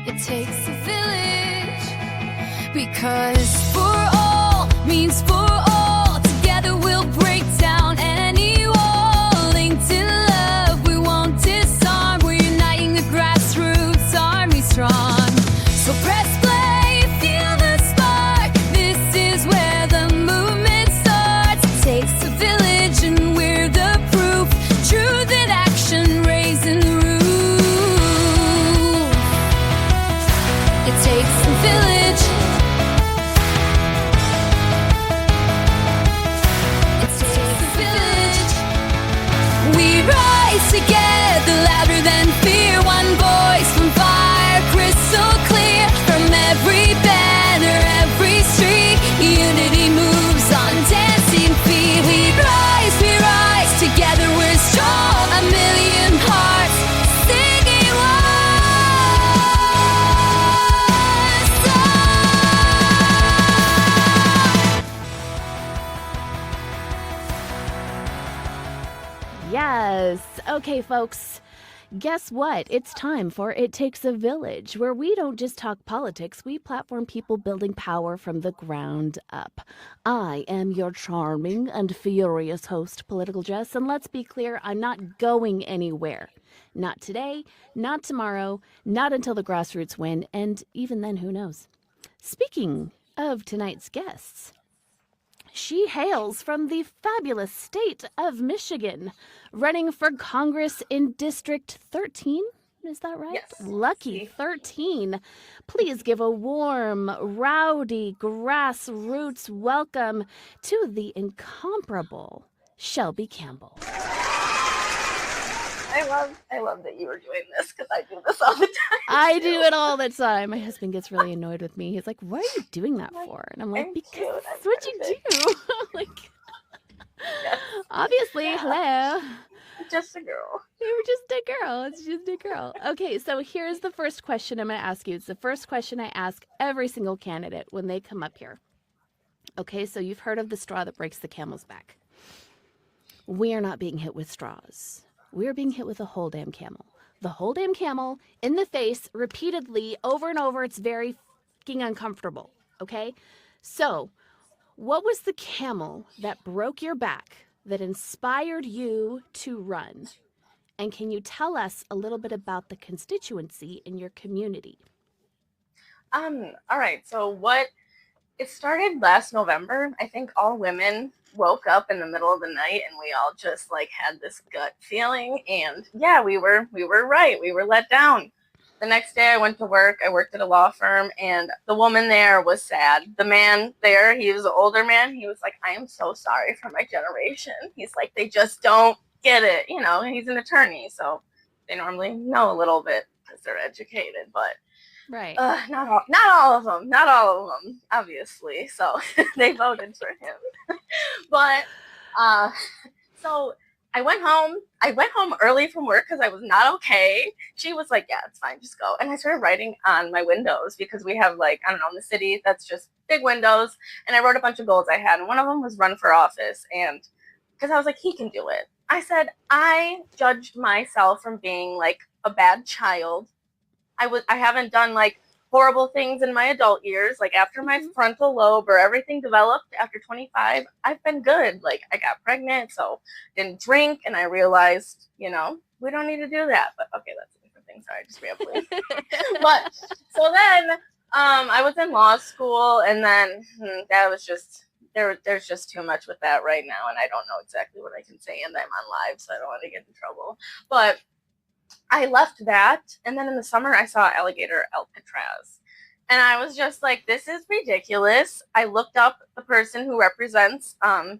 It takes a village, because for all means for all. Together we'll break down any wall. Linked in love, we won't disarm. We're uniting the grassroots army strong. So press play, feel the spark. This is where the movement starts. It takes a village and we're the proof. Truth in action, raising the roof. It takes a village. It takes a village. We rise together, louder than fear. One voice, one fire, crystal clear. From every banner, every street, unity moves on dancing feet. We rise together, we're strong. A million hearts singing one song. Yes. Okay, folks. Guess what? It's time for It Takes a Village, where we don't just talk politics, we platform people building power from the ground up. I am your charming and furious host, Political Jess, and let's be clear, I'm not going anywhere. Not today, not tomorrow, not until the grassroots win, and even then, who knows? Speaking of tonight's guests, she hails from the fabulous state of Michigan, running for Congress in District 13. Is that right? Yes. Lucky 13. Please give a warm, rowdy, grassroots welcome to the incomparable Shelby Campbell. I love that you were doing this, because I do this all the time. I do it all the time. My husband gets really annoyed with me. He's like, "What are you doing that for?" And I'm like, I'm "Because cute. that's I'm what you do." Like, Yes. obviously, hello. Just a girl. You were just a girl. It's just a girl. Okay, so here's the first question I'm going to ask you. It's the first question I ask every single candidate when they come up here. Okay, so you've heard of the straw that breaks the camel's back. We are not being hit with straws. We are being hit with a whole damn camel. The whole damn camel in the face repeatedly over and over. It's very fucking uncomfortable. Okay, so what was the camel that broke your back that inspired you to run? And can you tell us a little bit about the constituency in your community? All right. So it started last November. I think all women woke up in the middle of the night and we all just like had this gut feeling. And yeah, we were right. We were let down. The next day I went to work. I worked at a law firm, and the woman there was sad. The man there, he was an older man. He was like, "I am so sorry for my generation." He's like, "They just don't get it." You know, and he's an attorney, so they normally know a little bit because they're educated, but Right. not all of them, obviously. So they voted for him. But so I went home early from work because I was not okay. She was like, "Yeah, it's fine, just go." And I started writing on my windows, because we have, like, I don't know, in the city, that's just big windows. And I wrote a bunch of goals I had, and one of them was run for office. And because I was like, he can do it. I said, I judged myself from being like a bad child. I haven't done like horrible things in my adult years. Like after my frontal lobe or everything developed after 25, I've been good. Like I got pregnant, so didn't drink, and I realized, we don't need to do that. But okay, that's a different thing. Sorry, just rambling. But so then I was in law school, and then that was just there's just too much with that right now, and I don't know exactly what I can say, and I'm on live, so I don't want to get in trouble. But I left that, and then in the summer I saw alligator Alcatraz, and I was just like, this is ridiculous. I looked up the person who represents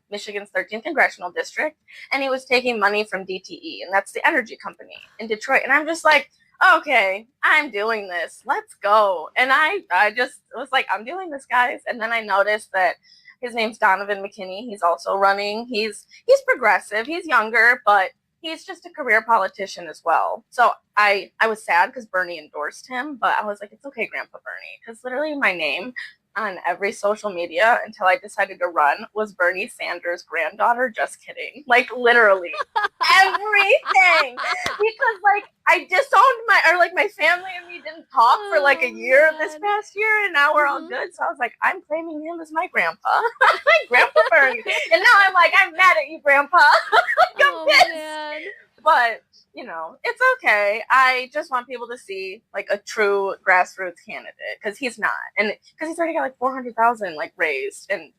Michigan's 13th Congressional District, and he was taking money from DTE, and that's the energy company in Detroit. And I'm just like, okay, I'm doing this. Let's go. And I just was like, I'm doing this, guys. And then I noticed that his name's Donovan McKinney. He's also running. He's progressive. He's younger, but he's just a career politician as well. So I was sad because Bernie endorsed him, but I was like, it's okay, Grandpa Bernie, because literally my name on every social media until I decided to run was Bernie Sanders' granddaughter. Just kidding. Like literally everything. Because like I disowned my family and me didn't talk for like a year this past year, and now we're all good. So I was like, I'm claiming him as my grandpa. My grandpa Bernie. And now I'm like, I'm mad at you, grandpa. Like, I'm pissed. Man. But you know, it's okay. I just want people to see like a true grassroots candidate, because he's not, and because he's already got like 400,000 like raised, and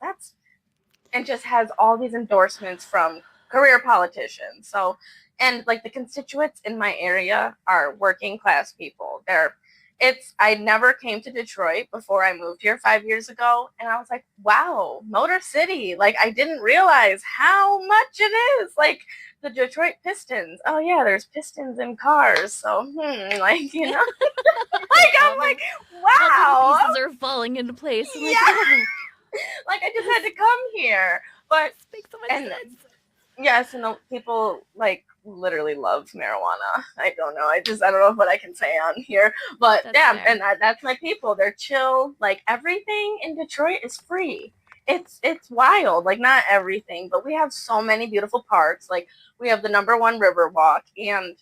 just has all these endorsements from career politicians. So, and like the constituents in my area are working class people. I never came to Detroit before I moved here 5 years ago, and I was like, wow, Motor City. Like I didn't realize how much it is. Like the Detroit Pistons. Oh yeah, there's pistons in cars. So like, you know, like I'm like, wow, all the pieces are falling into place. I'm like, yeah. Like I just had to come here. But this makes so much sense. Yes, and the people like literally love marijuana. I don't know what I can say on here, but That's yeah, fair. and that's my people. They're chill. Like everything in Detroit is free. It's wild. Like not everything, but we have so many beautiful parks. Like we have the #1 river walk, and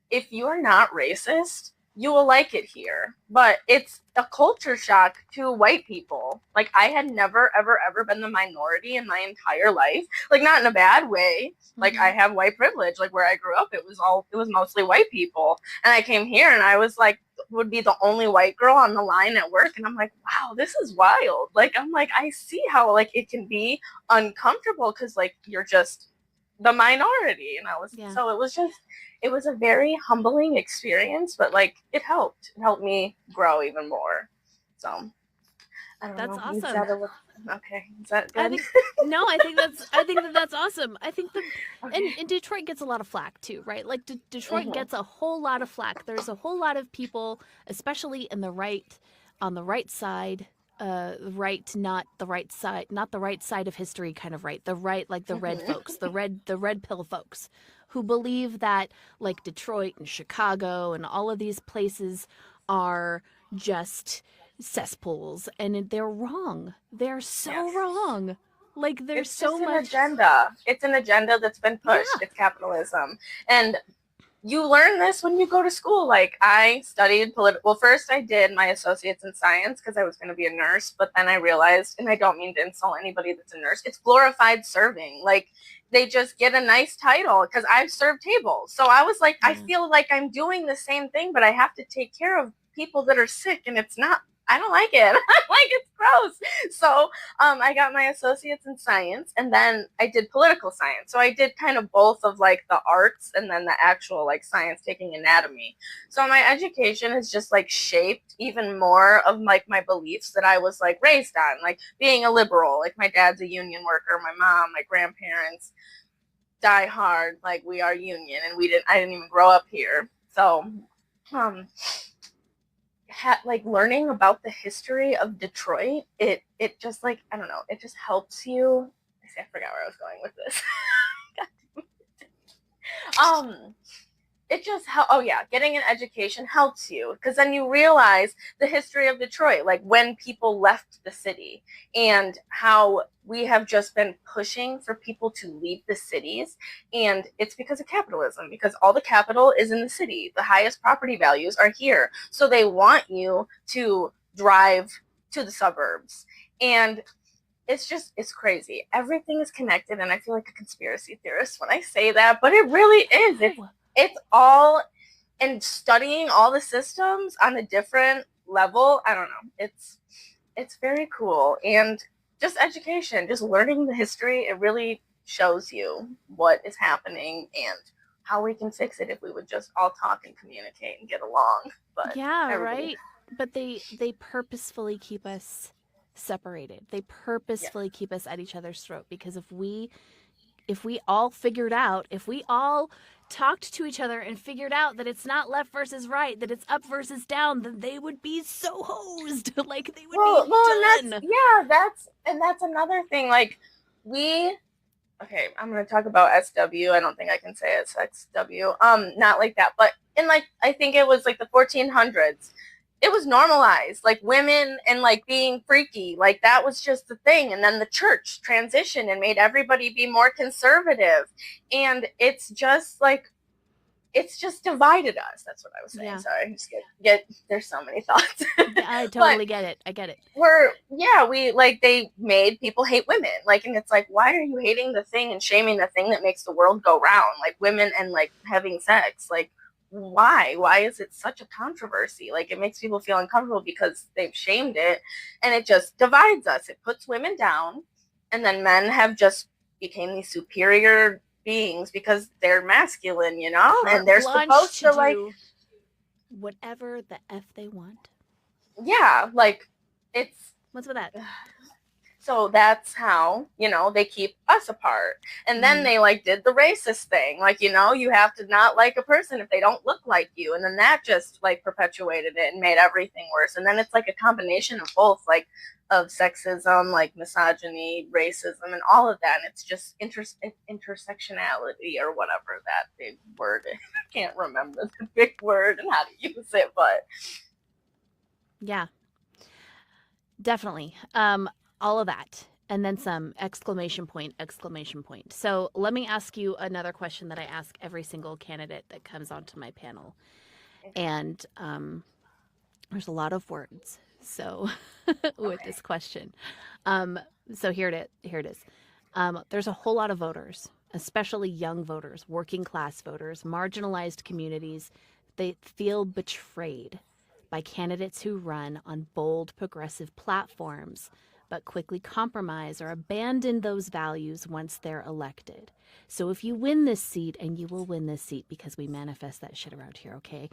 if you are not racist, you will like it here. But it's a culture shock to white people. Like I had never, ever, ever been the minority in my entire life. Like not in a bad way. Like I have white privilege. Like where I grew up, it was mostly white people. And I came here and I was like, would be the only white girl on the line at work. And I'm like, wow, this is wild. Like, I'm like, I see how like it can be uncomfortable because like you're just the minority. And so it was a very humbling experience, but like it helped me grow even more. So I don't That's know. awesome. Okay, is that good? I think that's awesome. I think that, and Detroit gets a lot of flack too, right? Like Detroit gets a whole lot of flack. There's a whole lot of people, especially in on the right side, not the right side of history kind of right, the right, like the red folks, the red pill folks, who believe that like Detroit and Chicago and all of these places are just cesspools, and they're wrong. They're so wrong. Like there's so much agenda. It's an agenda that's been pushed. Yeah. It's capitalism. And you learn this when you go to school. Like I studied first I did my associates in science because I was going to be a nurse, but then I realized, and I don't mean to insult anybody that's a nurse, it's glorified serving. Like they just get a nice title because I've served tables. So I was like, I feel like I'm doing the same thing, but I have to take care of people that are sick, and I don't like it. I'm like, it's gross. So I got my associates in science, and then I did political science. So I did kind of both of like the arts and then the actual like science, taking anatomy. So my education has just like shaped even more of like my beliefs that I was like raised on, like being a liberal. Like my dad's a union worker, my mom, my grandparents, die hard, like we are union, and I didn't even grow up here. So like learning about the history of Detroit, it just like, I don't know, it just helps you. I forgot where I was going with this. It just getting an education helps you, because then you realize the history of Detroit, like when people left the city and how we have just been pushing for people to leave the cities. And it's because of capitalism, because all the capital is in the city. The highest property values are here. So they want you to drive to the suburbs. And it's crazy. Everything is connected, and I feel like a conspiracy theorist when I say that, but it really is. It's all, and studying all the systems on a different level. I don't know. It's very cool. And just education, just learning the history, it really shows you what is happening and how we can fix it if we would just all talk and communicate and get along. But right. But they purposefully keep us separated. They purposefully keep us at each other's throat, because if we all figured out, if we all talked to each other and figured out that it's not left versus right, that it's up versus down, then they would be so hosed. Like they would be done. That's another thing. Like I'm going to talk about SW. I don't think I can say it's XW. Not like that, but in like, I think it was like the 1400s. it was normalized, like women and like being freaky, like that was just the thing. And then the church transitioned and made everybody be more conservative, and it's just divided us. That's what I was saying. Yeah. Sorry, I just get there's so many thoughts. I But totally get it. I get it. we like, they made people hate women, like, and it's like, why are you hating the thing and shaming the thing that makes the world go round, like women and like having sex? Like, why is it such a controversy? Like, it makes people feel uncomfortable because they've shamed it, and it just divides us. It puts women down, and then men have just became these superior beings because they're masculine, you know, Carte and they're blanche supposed to like, do whatever the F they want. yeah, like, it's What's with that? so that's how, you know, they keep us apart. And then they like did the racist thing, like, you know, you have to not like a person if they don't look like you, and then that just like perpetuated it and made everything worse. And then it's like a combination of both, like, of sexism, like misogyny, racism, and all of that. And it's just intersectionality or whatever that big word is. I can't remember the big word and how to use it, but Yeah, definitely. All of that. And then some, exclamation point, exclamation point. So let me ask you another question that I ask every single candidate that comes onto my panel. And there's a lot of words. So with this question. So here it is. There's a whole lot of voters, especially young voters, working class voters, marginalized communities. They feel betrayed by candidates who run on bold, progressive platforms, but quickly compromise or abandon those values once they're elected. So if you win this seat, and you will win this seat because we manifest that shit around here, okay?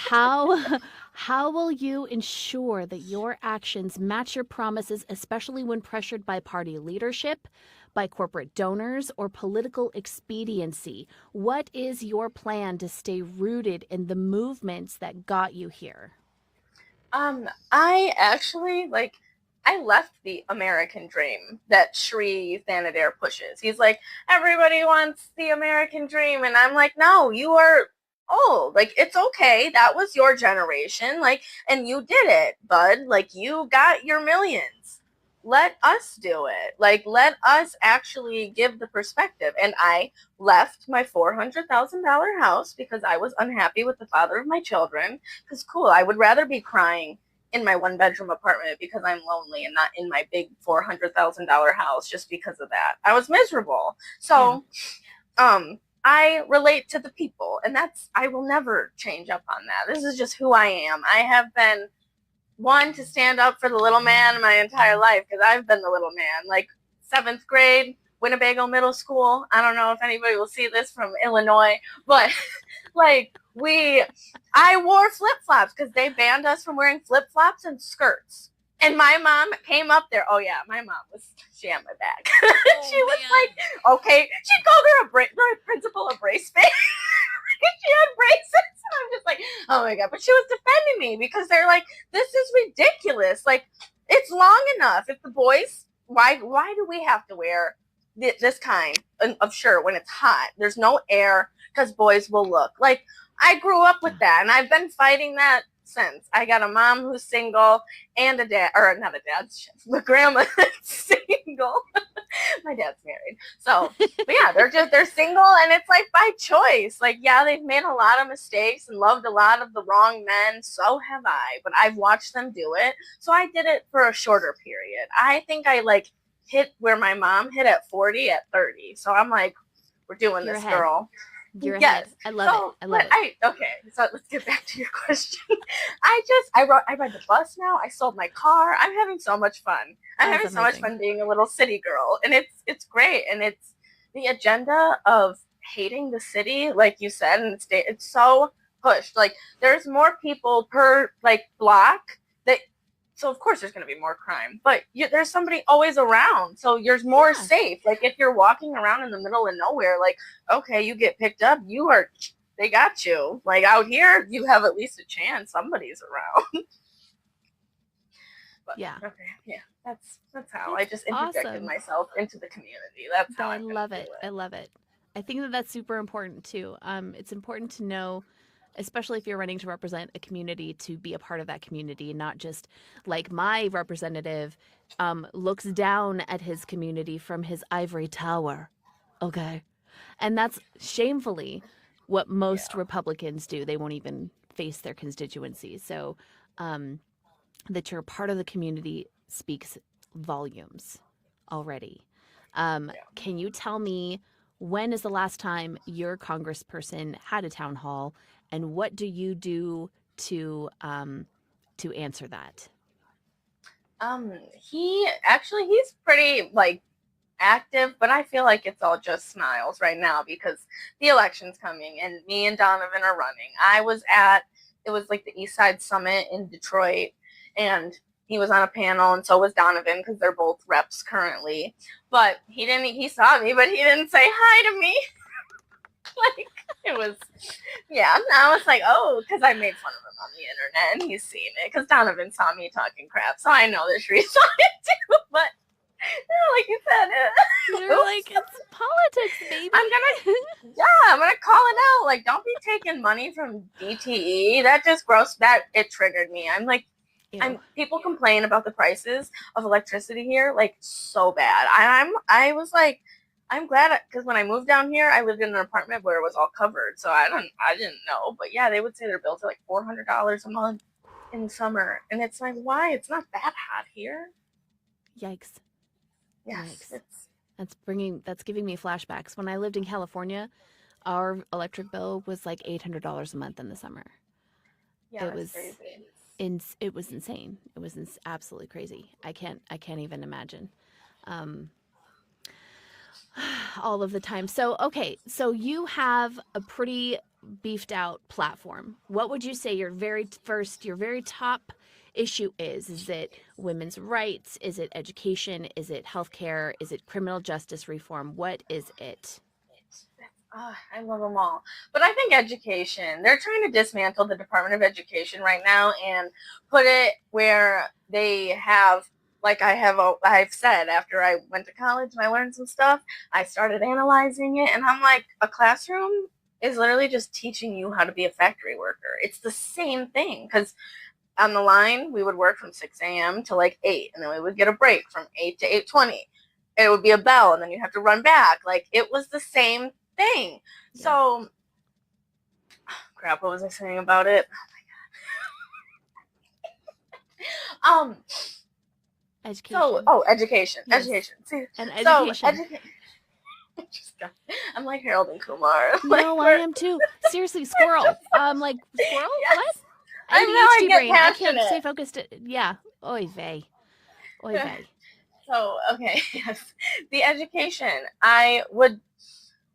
How will you ensure that your actions match your promises, especially when pressured by party leadership, by corporate donors, or political expediency? What is your plan to stay rooted in the movements that got you here? I actually like, I left the American dream that Sri Thanadar pushes. He's like, everybody wants the American dream, and I'm like, no, you are old. Like, it's okay. That was your generation. Like, and you did it, bud. Like, you got your millions. Let us do it. Like, let us actually give the perspective. And I left my $400,000 house because I was unhappy with the father of my children. Because, cool, I would rather be crying in my one bedroom apartment because I'm lonely, and not in my big $400,000 house just because of that. I was miserable. So, I relate to the people, and I will never change up on that. This is just who I am. I have been one to stand up for the little man my entire life, because I've been the little man. Like, 7th grade, Winnebago Middle School. I don't know if anybody will see this from Illinois, but like, I wore flip-flops because they banned us from wearing flip-flops and skirts. And my mom came up there. Oh yeah, my mom she had my back. She was like, okay, she called her the principal a brace face. She had braces. And I'm just like, oh my God. But she was defending me because they're like, this is ridiculous. Like, it's long enough. If the boys, why do we have to wear this kind of shirt when it's hot? There's no air because boys will look. Like, I grew up with that, and I've been fighting that since. I got a mom who's single and a dad, or not a dad, my grandma single. My dad's married. So, but yeah, they're single, and it's like by choice. Like, yeah, they've made a lot of mistakes and loved a lot of the wrong men. So have I, but I've watched them do it. So I did it for a shorter period. I think I like hit where my mom hit at 40 at 30. So I'm like, we're doing You're this, ahead. girl. You're Yes. ahead. I love it. I love it. Okay, so let's get back to your question. I ride the bus now. I sold my car. I'm having so much fun. I'm That's having so much amazing. fun being a little city girl, and it's great. And it's the agenda of hating the city, like you said, and it's so pushed. Like, there's more people per like block that. So of course there's going to be more crime, but there's somebody always around, so you're more safe. Like, if you're walking around in the middle of nowhere, like, okay, you get picked up, they got you. Like, out here, you have at least a chance somebody's around. But, Yeah. okay, yeah, that's how I just interjected awesome. myself into the community. That's how I love it. I love it. I think that that's super important too. It's important to know especially if you're running to represent a community, to be a part of that community, not just like my representative looks down at his community from his ivory tower. Okay. And that's shamefully what most Yeah. Republicans do. They won't even face their constituencies. So that you're part of the community speaks volumes already. Can you tell me, when is the last time your congressperson had a town hall, and what do you do to answer that? He's pretty like active, but I feel like it's all just smiles right now because the election's coming and me and Donovan are running. It was like the East Side Summit in Detroit, and he was on a panel, and so was Donovan because they're both reps currently. But he saw me, but he didn't say hi to me. Like, it was, yeah. And I was like, oh, because I made fun of him on the internet, and he's seen it because Donovan saw me talking crap, so I know that Sheree saw it too. But like you said, They're like, it's politics, baby. I'm gonna call it out. Like, don't be taking money from DTE. That just it triggered me. I'm like, people complain about the prices of electricity here, like, so bad. I was like, I'm glad, because when I moved down here, I lived in an apartment where it was all covered, so I didn't know. But yeah, they would say their bills are like $400 a month in summer, and it's like, why? It's not that hot here. Yikes. Yes. Yikes. That's giving me flashbacks. When I lived in California, our electric bill was like $800 a month in the summer. Yeah, it was crazy. It was insane. It was absolutely crazy. I can't even imagine. All of the time. So, okay, so you have a pretty beefed out platform. What would you say your very top issue is? Is it women's rights? Is it education? Is it healthcare? Is it criminal justice reform? What is it? I love them all. But I think education, they're trying to dismantle the Department of Education right now and put it where they have, like I've said, after I went to college and I learned some stuff, I started analyzing it, and I'm like, a classroom is literally just teaching you how to be a factory worker. It's the same thing, because on the line, we would work from 6 a.m. to like 8, and then we would get a break from 8 to 8:20. It would be a bell, and then you'd have to run back. Like, it was the same thing. Yeah. So, crap, what was I saying about it? Oh my God. Education. Education. Yes. Education. See, and education. I'm like Harold and Kumar. No, I am too. Seriously, squirrel. Like, squirrel? Yes. What? I know, I get brain. passionate. I can't stay focused. Yeah. Oy vey. Oy vey. So, okay, yes. The education.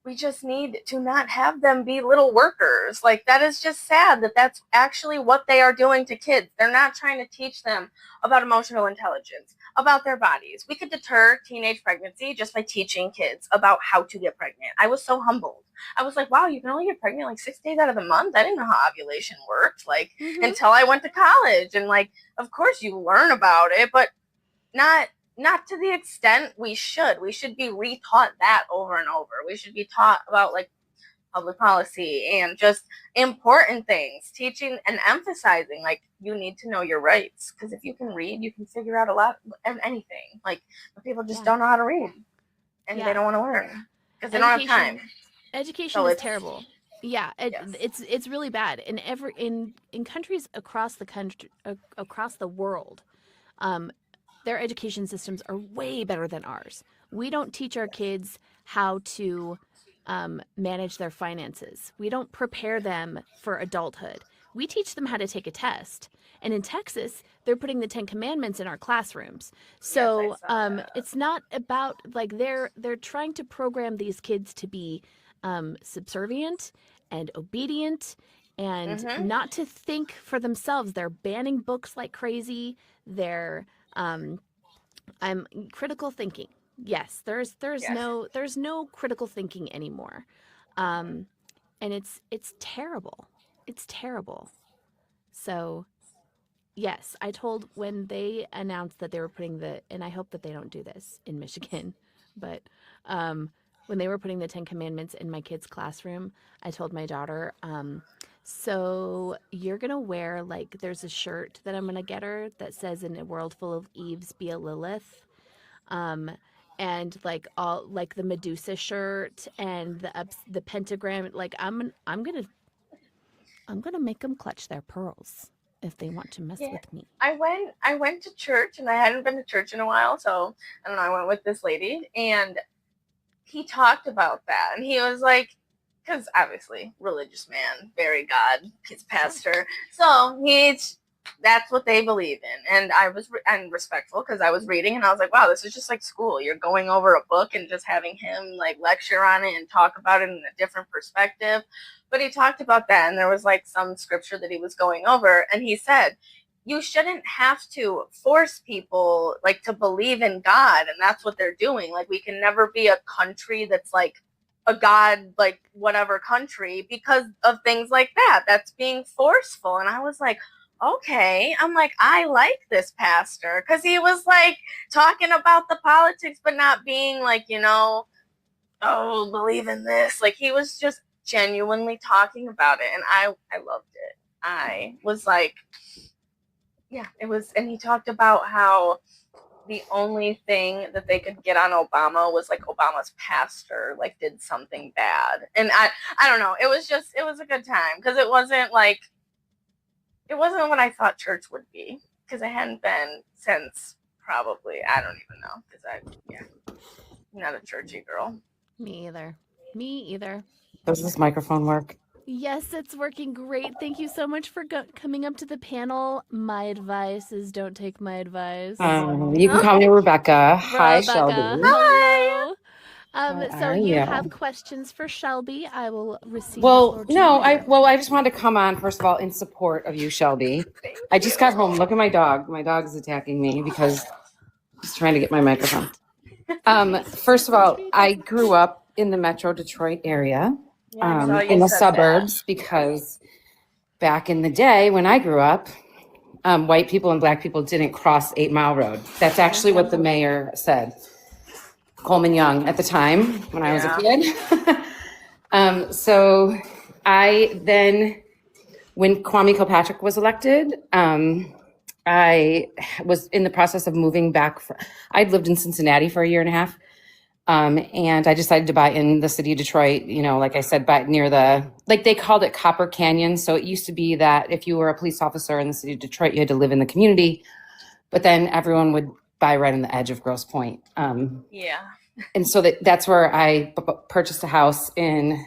We just need to not have them be little workers. Like, that is just sad that that's actually what they are doing to kids. They're not trying to teach them about emotional intelligence, about their bodies. We could deter teenage pregnancy just by teaching kids about how to get pregnant. I was so humbled. I was like, wow, you can only get pregnant like 6 days out of the month. I didn't know how ovulation worked, like, until I went to college. And, like, of course you learn about it, but not to the extent we should. We should be retaught that over and over. We should be taught about, like, public policy and just important things, teaching and emphasizing, like, you need to know your rights, because if you can read, you can figure out a lot of anything. Like, but people just don't know how to read, and they don't want to learn because they don't have time. Education is terrible. Yeah, it's really bad. In countries across the country, across the world, their education systems are way better than ours. We don't teach our kids how to manage their finances. We don't prepare them for adulthood. We teach them how to take a test. And in Texas, they're putting the 10 Commandments in our classrooms. So it's not about, like, they're trying to program these kids to be subservient and obedient and not to think for themselves. They're banning books like crazy. They're critical thinking. Yes, there's no critical thinking anymore, and it's terrible. It's terrible. So, yes, I told when they announced that they were putting and I hope that they don't do this in Michigan, but when they were putting the 10 Commandments in my kids' classroom, I told my daughter, So you're gonna wear like there's a shirt that I'm gonna get her that says "In a world full of Eves, be a Lilith," um, and like all like the Medusa shirt and the pentagram. Like I'm gonna make them clutch their pearls if they want to mess Yeah. with me. I went to church, and I hadn't been to church in a while, so I don't know, I went with this lady, and he talked about that, and he was like, because obviously religious man, very God, his pastor, so that's what they believe in. And I'm respectful, because I was reading and I was like, wow, this is just like school. You're going over a book and just having him like lecture on it and talk about it in a different perspective. But he talked about that, and there was like some scripture that he was going over, and he said, you shouldn't have to force people like to believe in God, and that's what they're doing. Like, we can never be a country that's like a God, like whatever country, because of things like that. That's being forceful. And I was like, okay. I'm like, I like this pastor, because he was like talking about the politics, but not being like, oh, believe in this. Like, he was just genuinely talking about it, and I loved it. I was like, yeah, it was. And he talked about how the only thing that they could get on Obama was like Obama's pastor like did something bad. And I don't know, it was a good time, because it wasn't what I thought church would be, because I hadn't been since probably, I don't even know, because I'm not a churchy girl. Me either. Does this microphone work? Yes, it's working great. Thank you so much for coming up to the panel. My advice is don't take my advice. You can call me Rebecca. Hi, Shelby. Hello. How So are you you? have questions for Shelby. I will receive. Well, no, I just wanted to come on first of all in support of you, Shelby. I just got home. Look at my dog. My dog is attacking me because he's trying to get my microphone. First of all, I grew up in the Metro Detroit area. In the suburbs, because back in the day when I grew up, white people and black people didn't cross 8 Mile Road. That's actually what the mayor said, Coleman Young, at the time when I was a kid. So I then, when Kwame Kilpatrick was elected, I was in the process of moving back. I'd lived in Cincinnati for a year and a half. And I decided to buy in the city of Detroit, like I said, but near they called it Copper Canyon. So it used to be that if you were a police officer in the city of Detroit, you had to live in the community, but then everyone would buy right on the edge of Grosse Pointe. And so that's where I purchased a house in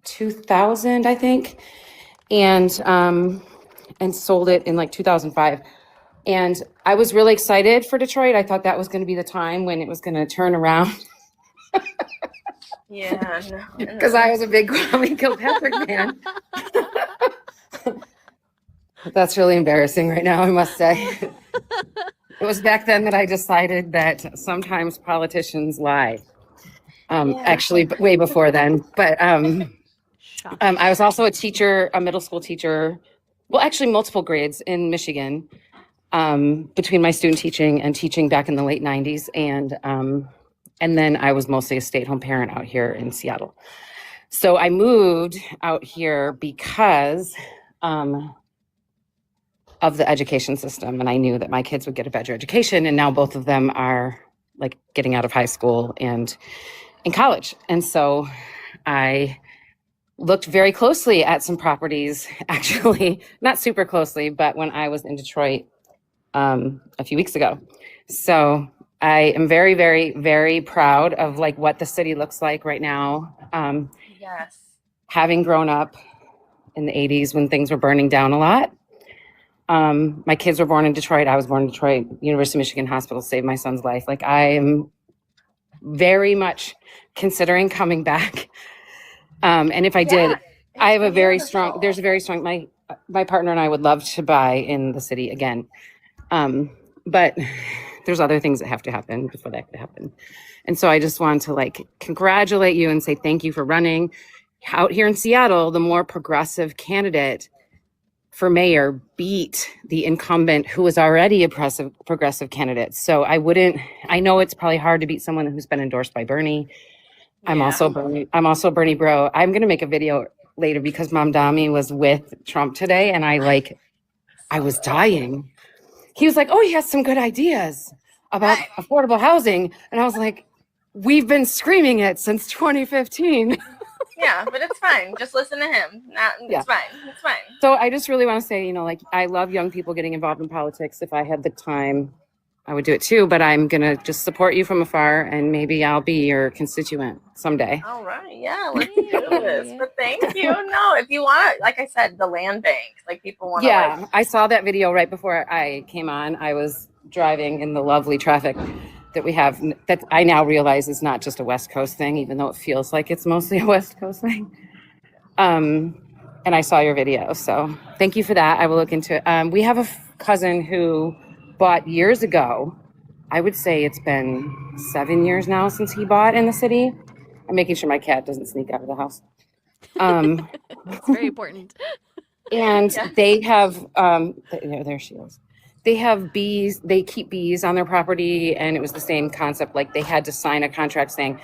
2000, I think, and sold it in like 2005. And I was really excited for Detroit. I thought that was going to be the time when it was going to turn around. Because I was a big Kwame Kilpatrick fan. That's really embarrassing right now, I must say. It was back then that I decided that sometimes politicians lie. Actually, way before then. But I was also a teacher, a middle school teacher. Well, actually, multiple grades in Michigan. Between my student teaching and teaching back in the late 90s. And then I was mostly a stay-at-home parent out here in Seattle. So I moved out here because of the education system. And I knew that my kids would get a better education. And now both of them are like getting out of high school and in college. And so I looked very closely at some properties, actually, not super closely, but when I was in Detroit a few weeks ago. So I am very, very, very proud of like what the city looks like right now. Having grown up in the 80s when things were burning down a lot. My kids were born in Detroit. I was born in Detroit. University of Michigan Hospital saved my son's life. Like, I am very much considering coming back. And if I did, I have there's a very strong, my partner and I would love to buy in the city again. But there's other things that have to happen before that could happen. And so I just want to like congratulate you and say thank you for running. Out here in Seattle, the more progressive candidate for mayor beat the incumbent who was already a progressive candidate. So I know it's probably hard to beat someone who's been endorsed by Bernie. I'm also Bernie bro. I'm going to make a video later because Mom Dami was with Trump today, and I was dying. He was like, "Oh, he has some good ideas about affordable housing," and I was like, "We've been screaming it since 2015." Yeah, but it's fine. Just listen to him. It's fine. It's fine. So I just really want to say, I love young people getting involved in politics. If I had the time, I would do it too, but I'm going to just support you from afar, and maybe I'll be your constituent someday. All right. Yeah, let's do this. But thank you. No, if you want, like I said, the land bank, like people want to. Yeah, I saw that video right before I came on. I was driving in the lovely traffic that we have that I now realize is not just a West Coast thing, even though it feels like it's mostly a West Coast thing. And I saw your video, so thank you for that. I will look into it. We have a cousin who bought years ago. I would say it's been 7 years now since he bought in the city. I'm making sure my cat doesn't sneak out of the house. It's very important. And they have, there she is. They have bees. They keep bees on their property, and it was the same concept. Like they had to sign a contract saying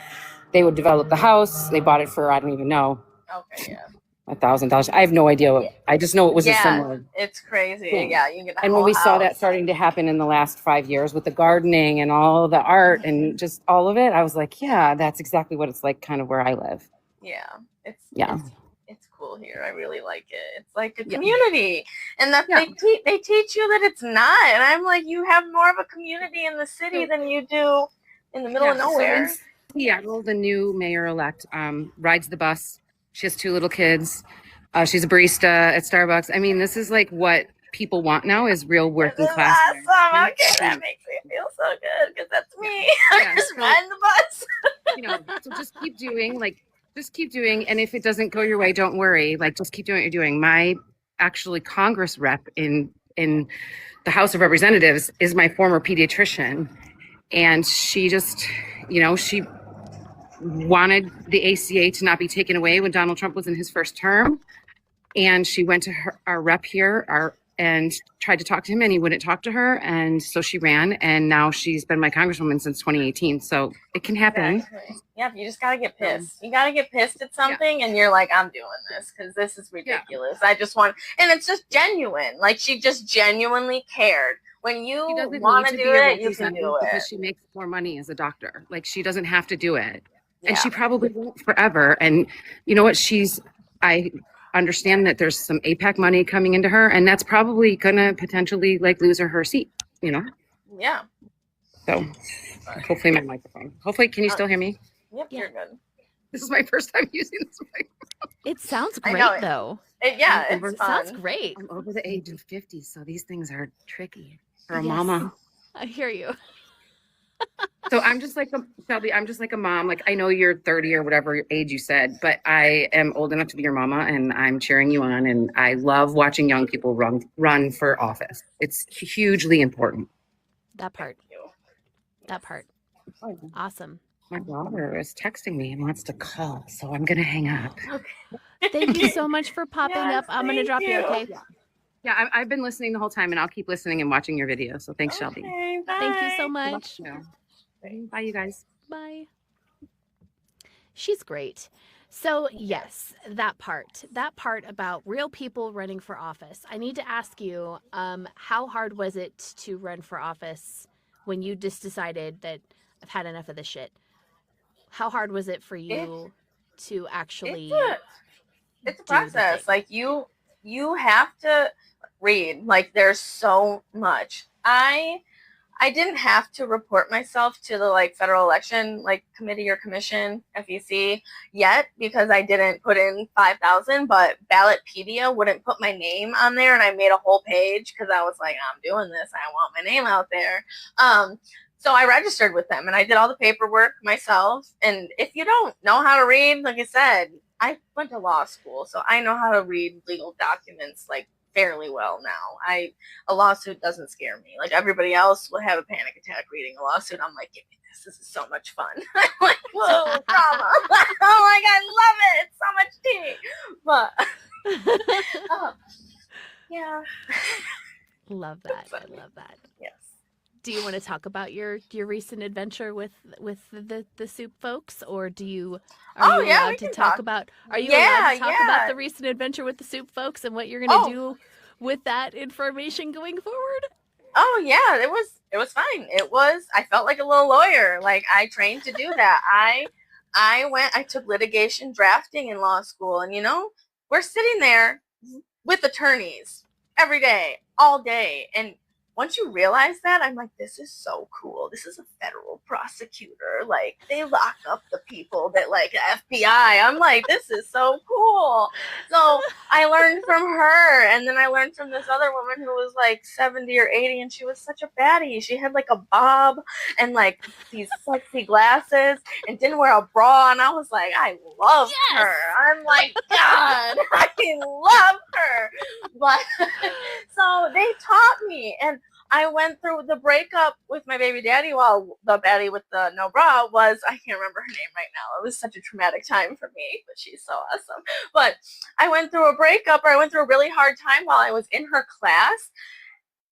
they would develop the house. They bought it for I don't even know. Okay, yeah. $1,000. I have no idea. I just know it was a similar. It's crazy. thing. Yeah, you get. And when we saw that starting to happen in the last 5 years with the gardening and all the art and just all of it, I was like, yeah, that's exactly what it's like, kind of where I live. Yeah, it's cool here. I really like it. It's like a community, and that they teach you that it's not. And I'm like, you have more of a community in the city than you do in the middle of nowhere. So in Seattle, the new mayor-elect rides the bus. She has 2 little kids. She's a barista at Starbucks. I mean, this is like what people want now is real working class. Awesome. Okay, that makes me feel so good because that's me. I'm just riding the bus. So just keep doing. And if it doesn't go your way, don't worry. Like, just keep doing what you're doing. My actually Congress rep in the House of Representatives is my former pediatrician. And she just, she wanted the ACA to not be taken away when Donald Trump was in his first term. And she went to our rep here and tried to talk to him, and he wouldn't talk to her. And so she ran, and now she's been my congresswoman since 2018. So it can happen. Exactly. Yeah, you just got to get pissed. You got to get pissed at something, and you're like, I'm doing this because this is ridiculous. I just want, and it's just genuine. Like, she just genuinely cared. When you want to do it, you can do it. Because she makes more money as a doctor. Like, she doesn't have to do it. And she probably won't forever. And you know what? I understand that there's some APAC money coming into her, and that's probably gonna potentially lose her seat, Yeah. So hopefully my microphone. Hopefully, can you still hear me? Yep, you're good. This is my first time using this microphone. It sounds great though. It sounds great. I'm over the age of 50, so these things are tricky for a mama. I hear you. So I'm just like Shelby, I'm just like a mom. Like, I know you're 30 or whatever age you said, but I am old enough to be your mama, and I'm cheering you on. And I love watching young people run for office. It's hugely important. That part. Awesome. My daughter is texting me and wants to call, so I'm gonna hang up. Okay. Thank you so much for popping up. I'm gonna drop you. Okay. Yeah, I've been listening the whole time, and I'll keep listening and watching your video. So thanks, Shelby. Bye. Thank you so much. Bye, you guys. Bye. She's great. So yes, that part about real people running for office. I need to ask you, how hard was it to run for office when you just decided that I've had enough of this shit? How hard was it for you to actually? It's a process. Like you have to read. Like, there's so much. I didn't have to report myself to the federal election committee or commission, FEC, yet because I didn't put in 5,000, but Ballotpedia wouldn't put my name on there, and I made a whole page because I was like, I'm doing this. I want my name out there. So I registered with them, and I did all the paperwork myself. And if you don't know how to read, like I said, I went to law school, so I know how to read legal documents fairly well now. A lawsuit doesn't scare me. Like, everybody else will have a panic attack reading a lawsuit. I'm like, give me this. This is so much fun. I'm like, whoa, drama. Oh my God, I love it. It's so much tea. But yeah. Love that. I love that. Yes. Do you want to talk about your recent adventure with the soup folks, or are you Oh, yeah, we allowed to can talk talk. about are you allowed Yeah, to talk about yeah. the recent adventure with the soup folks and what you're going to Oh, do with that information going forward? oh yeah, it was fine. I felt like a little lawyer. Like I trained to do that. I took litigation drafting in law school, and we're sitting there with attorneys every day, all day. And once you realize that, I'm like, this is so cool. This is a federal prosecutor. Like, they lock up the people that, like, FBI. I'm like, this is so cool. So I learned from her. And then I learned from this other woman who was like 70 or 80, and she was such a baddie. She had like a bob and like these sexy glasses and didn't wear a bra. And I was like, I love her. I'm like, God, I love her. But so they taught me, and I went through the breakup with my baby daddy while the baddie with the no bra was, I can't remember her name right now. It was such a traumatic time for me, but she's so awesome. But I went through a breakup, or I went through a really hard time while I was in her class.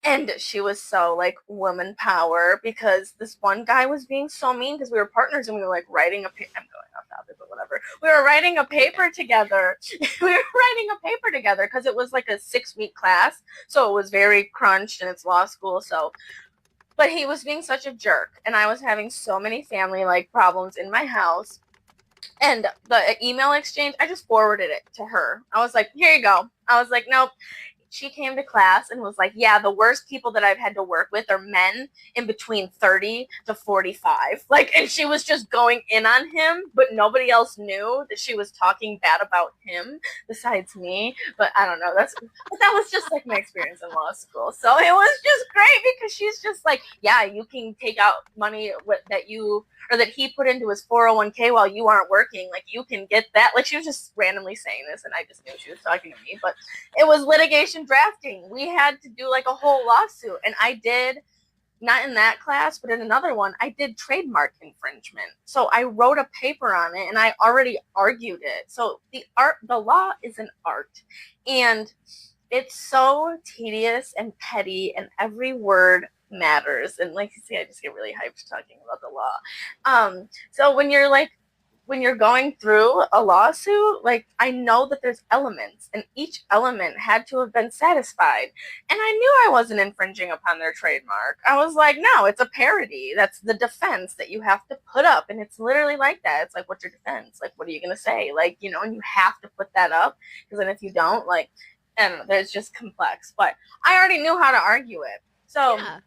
And she was so like woman power, because this one guy was being so mean, because we were partners and we were like writing a paper. I'm going off topic, but whatever. We were writing a paper together. Because it was like a 6-week class. So it was very crunched, and it's law school. So, but he was being such a jerk, and I was having so many family like problems in my house. And the email exchange, I just forwarded it to her. I was like, here you go. I was like, nope. She came to class and was like, yeah, the worst people that I've had to work with are men in between 30 to 45. Like, and she was just going in on him, but nobody else knew that she was talking bad about him besides me. But I don't know. But that was just like my experience in law school. So it was just great, because she's just like, yeah, you can take out money that he put into his 401k while you aren't working. Like, you can get that. Like, she was just randomly saying this, and I just knew she was talking to me. But it was litigation drafting. We had to do like a whole lawsuit, and I did, not in that class, but in another one, I did trademark infringement. So I wrote a paper on it, and I already argued it. So the law is an art, and it's so tedious and petty, and every word matters. And like you see, I just get really hyped talking about the law. So when you're going through a lawsuit, like, I know that there's elements, and each element had to have been satisfied. And I knew I wasn't infringing upon their trademark. I was like, no, it's a parody. That's the defense that you have to put up. And it's literally like that. It's like, what's your defense? Like, what are you going to say? Like, and you have to put that up, because then if you don't, like, I don't know, there's just complex. But I already knew how to argue it. So yeah.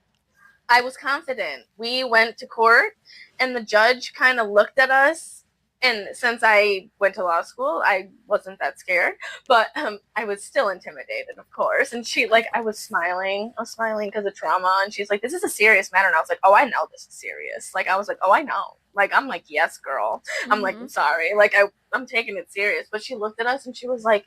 I was confident. We went to court, and the judge kind of looked at us. And since I went to law school, I wasn't that scared, but I was still intimidated, of course. And I was smiling. I was smiling because of trauma. And she's like, this is a serious matter. And I was like, oh, I know this is serious. Like, I was like, oh, I know. Like, I'm like, yes, girl. Mm-hmm. I'm like, I'm sorry. Like, I'm taking it serious. But she looked at us, and she was like,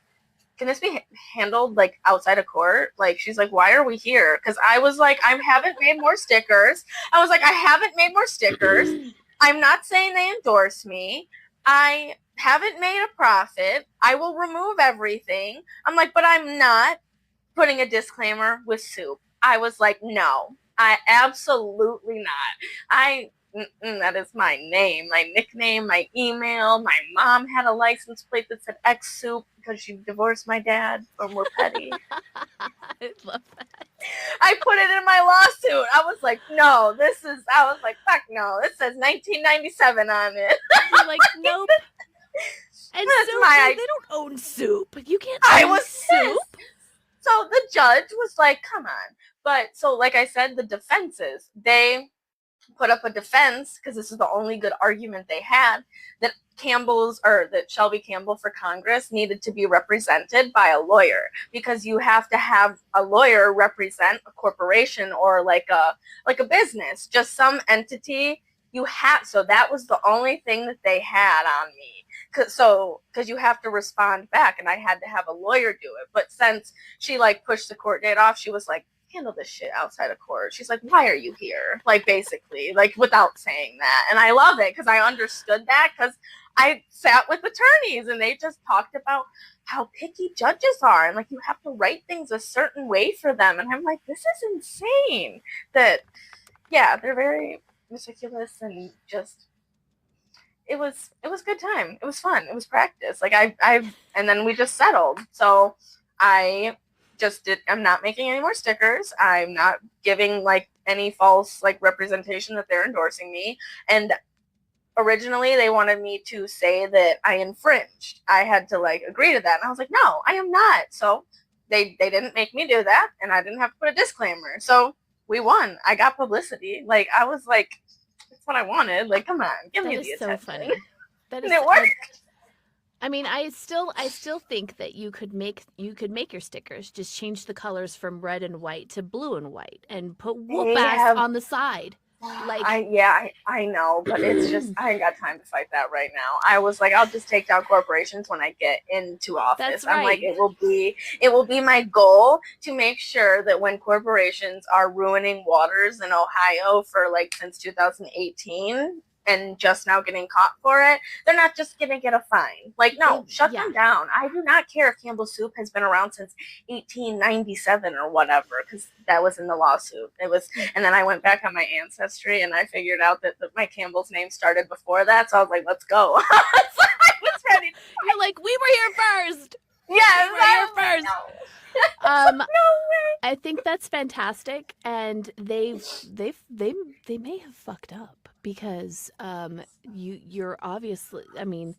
can this be handled like outside of court? Like, she's like, why are we here? Because I was like, I haven't made more stickers. I'm not saying they endorse me. I haven't made a profit. I will remove everything. I'm like, but I'm not putting a disclaimer with soup. I was like, no, I absolutely not. That is my name, my nickname, my email. My mom had a license plate that said X Soup because she divorced my dad, and we're petty. I love that. I put it in my lawsuit. I was like, no, fuck no. It says 1997 on it. You're like, nope. And so they don't own soup. You can't own soup. So the judge was like, come on. But so, like I said, the defenses, they put up a defense, because this is the only good argument they had, that Shelby Campbell for Congress needed to be represented by a lawyer, because you have to have a lawyer represent a corporation or like a business, just some entity. So that was the only thing that they had on me. Because you have to respond back, and I had to have a lawyer do it. But since she like pushed the court date off, she was like, handle this shit outside of court. She's like, why are you here? Like, basically, like, without saying that. And I love it, because I understood that, because I sat with attorneys, and they just talked about how picky judges are, and like, you have to write things a certain way for them. And I'm like, this is insane that Yeah, they're very meticulous and just it was good time. It was fun. It was practice. Like I and then we just settled. So I just did I'm not making any more stickers. I'm not giving like any false like representation that they're endorsing me. And originally they wanted me to say that I infringed. I had to like agree to that. And I was like, no, I am not. So they didn't make me do that and I didn't have to put a disclaimer. So we won. I got publicity. Like I was like, that's what I wanted. Like, come on, give me That the is so attention. funny. That And is it worked. I mean, I still think that you could make your stickers, just change the colors from red and white to blue and white and put whoop They ass have on the side. Like I know, but it's just I ain't got time to fight that right now. I was like, I'll just take down corporations when I get into office. That's I'm like, right. it will be my goal to make sure that when corporations are ruining waters in Ohio for like since 2018 and just now getting caught for it, they're not just gonna get a fine. Like, no, shut them down. I do not care if Campbell Soup has been around since 1897 or whatever, because that was in the lawsuit. It was, and then I went back on my ancestry and I figured out that my Campbell's name started before that. So I was like, let's go. So I was ready. You're like, we were here first. Yeah, We were here first. No way. I think that's fantastic, and they may have fucked up because you're obviously. I mean,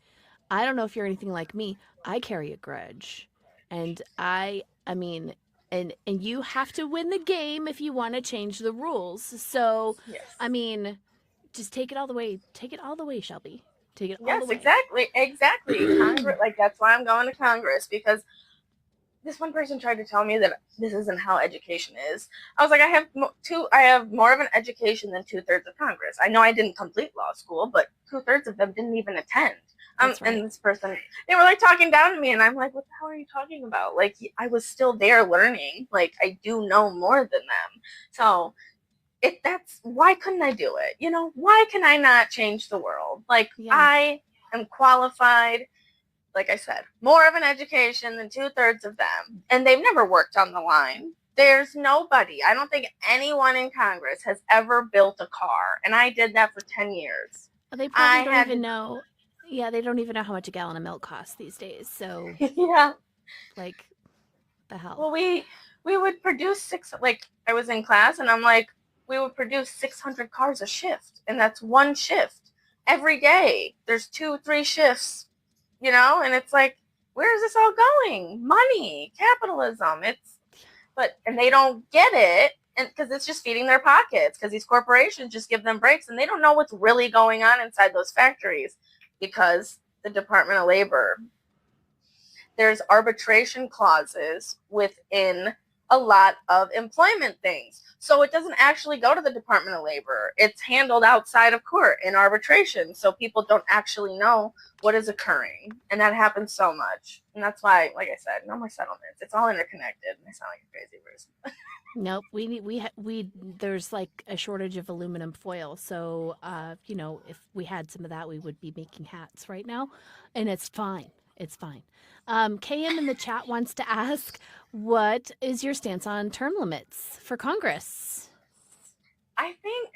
I don't know if you're anything like me. I carry a grudge, and I mean, and you have to win the game if you want to change the rules. So, Yes. I mean, just take it all the way. Take it all the way, Shelby. Take it all Yes, the way. exactly. Congress, like that's why I'm going to Congress, because this one person tried to tell me that this isn't how education is. I was like, I have more of an education than 2/3 of Congress. I know I didn't complete law school, but 2/3 of them didn't even attend. That's right. And this person, they were like talking down to me, and I'm like, what the hell are you talking about? Like, I was still there learning. Like, I do know more than them. So, why couldn't I do it? You know, why can I not change the world? Like, Yeah. I am qualified. Like I said, more of an education than 2/3 of them. And they've never worked on the line. There's nobody. I don't think anyone in Congress has ever built a car. And I did that for 10 years. They probably don't even know. Yeah, they don't even know how much a gallon of milk costs these days. So, yeah. like, the hell. Well, we would produce like, I was in class and I'm like, we would produce 600 cars a shift. And that's one shift every day. There's 2-3 shifts. You know, and it's like, where is this all going? Money, capitalism. And they don't get it, and because it's just feeding their pockets. Because these corporations just give them breaks, and they don't know what's really going on inside those factories. Because the Department of Labor, there's arbitration clauses within a lot of employment things. So it doesn't actually go to the Department of Labor. It's handled outside of court in arbitration. So people don't actually know what is occurring. And that happens so much. And that's why, like I said, no more settlements. It's all interconnected. And I sound like a crazy person. Nope. We there's like a shortage of aluminum foil. So, you know, if we had some of that, we would be making hats right now. And it's fine. It's fine. KM in the chat wants to ask, what is your stance on term limits for Congress? I think,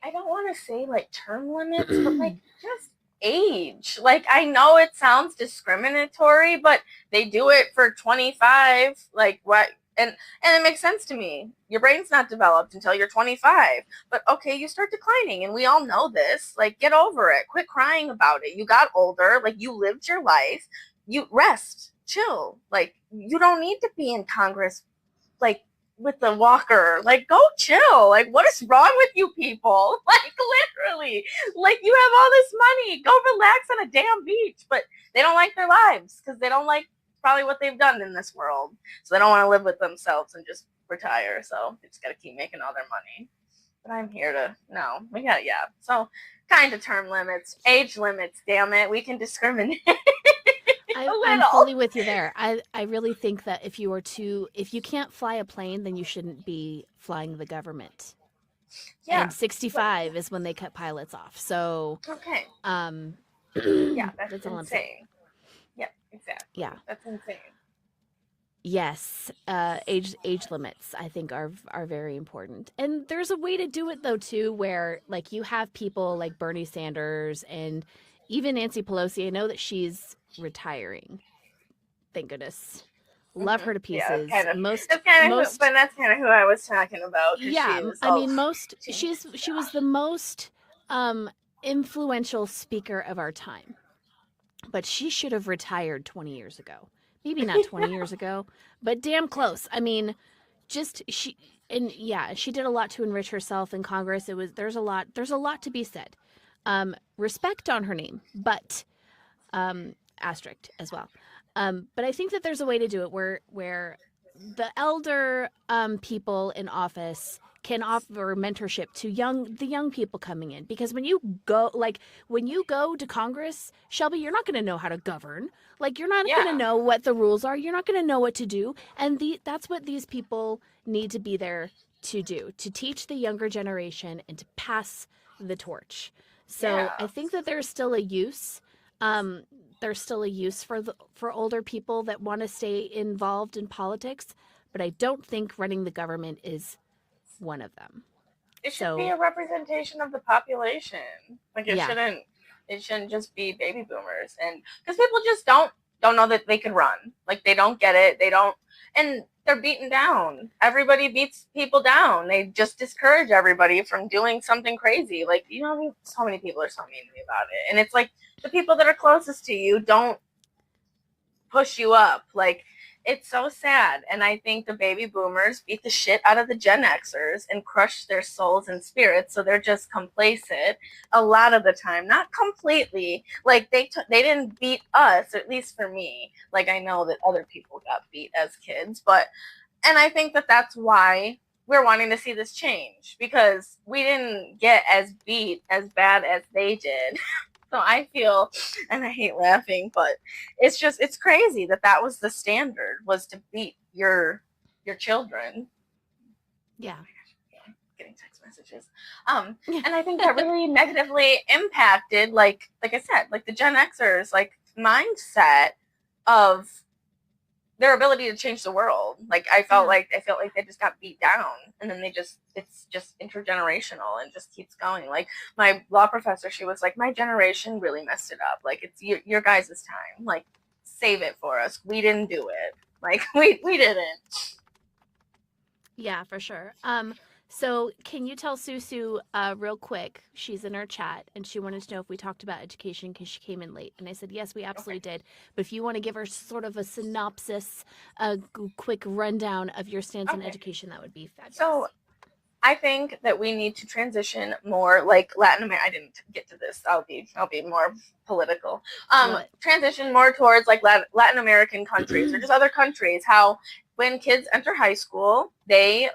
I don't want to say like term limits, but like just age. Like, I know it sounds discriminatory, but they do it for 25. Like, what? And it makes sense to me. Your brain's not developed until you're 25. But okay, you start declining, and we all know this. Like, get over it. Quit crying about it. You got older. Like, you lived your life. You rest. Chill. Like, you don't need to be in Congress, like, with the walker. Like, go chill. Like, what is wrong with you people? Like, literally. Like, you have all this money. Go relax on a damn beach. But they don't like their lives because they don't like probably what they've done in this world. So they don't want to live with themselves and just retire. So they just got to keep making all their money. But I'm here to, no, we got, yeah. So kind of term limits, age limits, damn it. We can discriminate. I'm fully with you there. I really think that if you can't fly a plane, then you shouldn't be flying the government. Yeah. And 65 is when they cut pilots off. So, okay. Yeah, that's all I'm saying. Yeah, exactly. Yeah. That's insane. Yes, age limits I think are very important, and there's a way to do it though too, where like you have people like Bernie Sanders and even Nancy Pelosi. I know that she's retiring. Thank goodness, love her to Yeah, pieces. but that's kind of who I was talking about because Yeah, she was I all mean most she, she was the most influential speaker of our time, but she should have retired 20 years ago. Maybe not 20 years ago, but damn close. I mean, just she and yeah, she did a lot to enrich herself in Congress. It was there's a lot to be said. Respect on her name, but asterisk as well. But I think that there's a way to do it where the elder people in office can offer mentorship to the young people coming in, because when you go to Congress, Shelby, you're not going to know how to govern. Like you're not going to know what the rules are. You're not going to know what to do, and that's what these people need to be there to do, to teach the younger generation and to pass the torch. So I think that there's still a use. There's still a use for older people that want to stay involved in politics, but I don't think running the government is one of them. It should be a representation of the population. Like it shouldn't just be baby boomers, and because people just don't know that they can run. Like they don't get it. They don't, and they're beaten down. Everybody beats people down. They just discourage everybody from doing something crazy. Like, you know, I mean, so many people are so mean to me about it, and it's like the people that are closest to you don't push you up. Like, it's so sad. And I think the baby boomers beat the shit out of the Gen Xers and crush their souls and spirits. So they're just complacent a lot of the time. Not completely. Like they didn't beat us, or at least for me. Like I know that other people got beat as kids, and I think that that's why we're wanting to see this change, because we didn't get as beat as bad as they did. So I feel, and I hate laughing, but it's crazy that was the standard, was to beat your children. Yeah. Getting text messages. And I think that really negatively impacted, like I said, like the Gen Xers, like mindset of their ability to change the world. Like I felt like they just got beat down, and then it's just intergenerational and just keeps going. Like my law professor, she was like, my generation really messed it up. Like it's your guys' time. Like save it for us. We didn't do it. Like we didn't. Yeah, for sure. So can you tell Susu real quick? She's in our chat, and she wanted to know if we talked about education because she came in late. And I said, yes, we absolutely did. But if you want to give her sort of a synopsis, a quick rundown of your stance on education, that would be fabulous. So I think that we need to transition more like Latin America. I didn't get to this. I'll be more political. Transition more towards like Latin American countries or just other countries. How when kids enter high school, they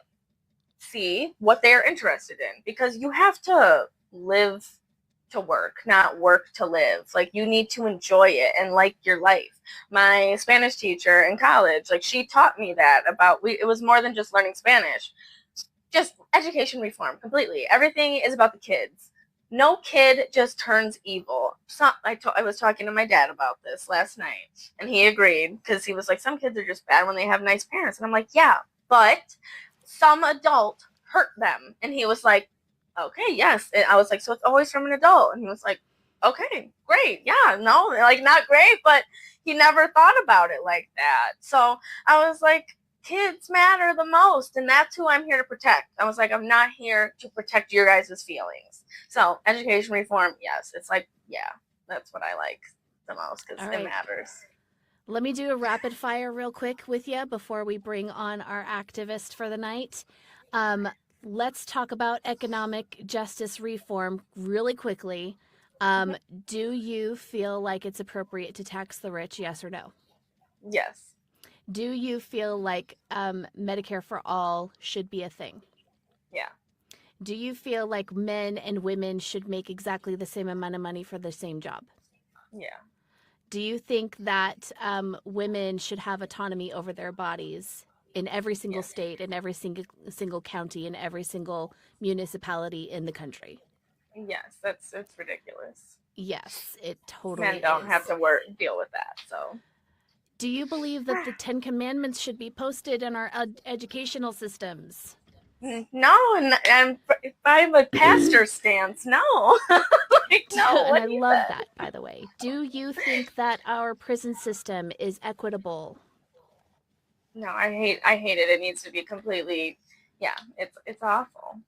see what they're interested in, because you have to live to work, not work to live. Like you need to enjoy it and like your life. My Spanish teacher in college, like she taught me that it was more than just learning Spanish, just education reform completely. Everything is about the kids. No kid just turns evil. I was talking to my dad about this last night, and he agreed, because he was like, some kids are just bad when they have nice parents. And I'm like, yeah, but some adult hurt them. And he was like, okay, yes. And I was like, so it's always from an adult? And he was like, okay, great. Yeah, no, like not great, but he never thought about it like that. So I was like, kids matter the most, and that's who I'm here to protect. I was like, I'm not here to protect your guys' feelings. So education reform, yes. It's like, yeah, that's what I like the most, because it matters. Let me do a rapid fire real quick with you before we bring on our activist for the night. Let's talk about economic justice reform really quickly. Do you feel like it's appropriate to tax the rich, yes or no? Yes. Do you feel like Medicare for all should be a thing? Yeah. Do you feel like men and women should make exactly the same amount of money for the same job? Yeah. Do you think that women should have autonomy over their bodies in every single state, in every single county, in every single municipality in the country? Yes, it's ridiculous. Yes, it totally Men don't have to deal with that, so. Do you believe that the 10 Commandments should be posted in our educational systems? No, and by my pastor's stance, no. Like, no. And what I he love said. that, by the way. Do you think that our prison system is equitable? No, I hate it. It needs to be completely, yeah, it's awful.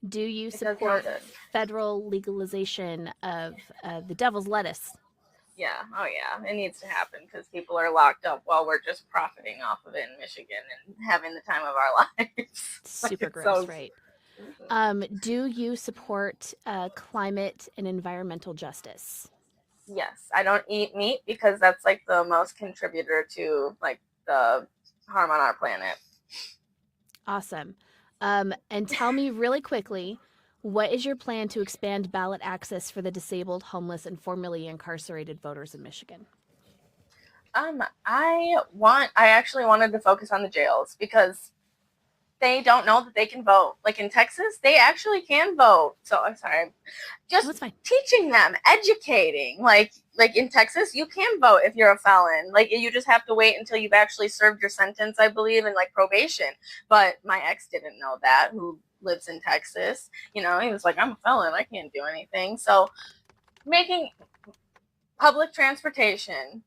Do you It does no support good. federal legalization of the devil's lettuce? Yeah, oh yeah, it needs to happen because people are locked up while we're just profiting off of it in Michigan and having the time of our lives. Super Like, gross, right? Do you support climate and environmental justice? Yes, I don't eat meat because that's like the most contributor to like the harm on our planet. Awesome. And tell me really quickly, what is your plan to expand ballot access for the disabled, homeless, and formerly incarcerated voters in Michigan? I actually wanted to focus on the jails because they don't know that they can vote. Like in Texas, they actually can vote. So I'm sorry. Just That's fine. teaching them, educating. Like in Texas, you can vote if you're a felon. Like you just have to wait until you've actually served your sentence, I believe, in like probation. But my ex didn't know that, who lives in Texas. You know, he was like, I'm a felon, I can't do anything. So making public transportation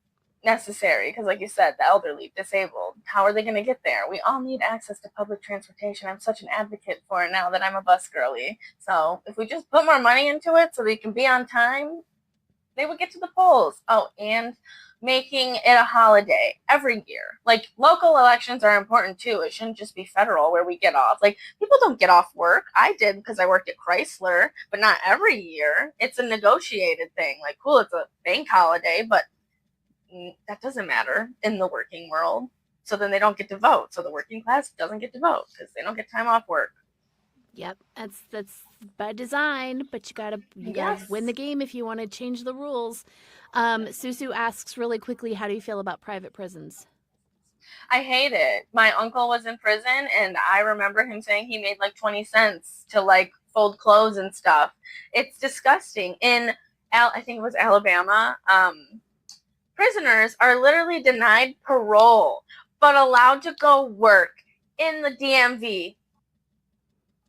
necessary, because like you said, the elderly, disabled, how are they going to get there? We all need access to public transportation. I'm such an advocate for it now that I'm a bus girly. So if we just put more money into it so they can be on time, they would get to the polls. Oh, and making it a holiday every year. Like local elections are important too. It shouldn't just be federal where we get off. Like people don't get off work. I did because I worked at Chrysler, but not every year. It's a negotiated thing. Like, cool, it's a bank holiday, but that doesn't matter in the working world. So then they don't get to vote. So the working class doesn't get to vote because they don't get time off work. Yep, that's by design, but you gotta win the game if you want to change the rules. Susu asks really quickly, how do you feel about private prisons? I hate it. My uncle was in prison, and I remember him saying he made like 20 cents to like fold clothes and stuff. It's disgusting. I think it was Alabama, prisoners are literally denied parole, but allowed to go work in the DMV.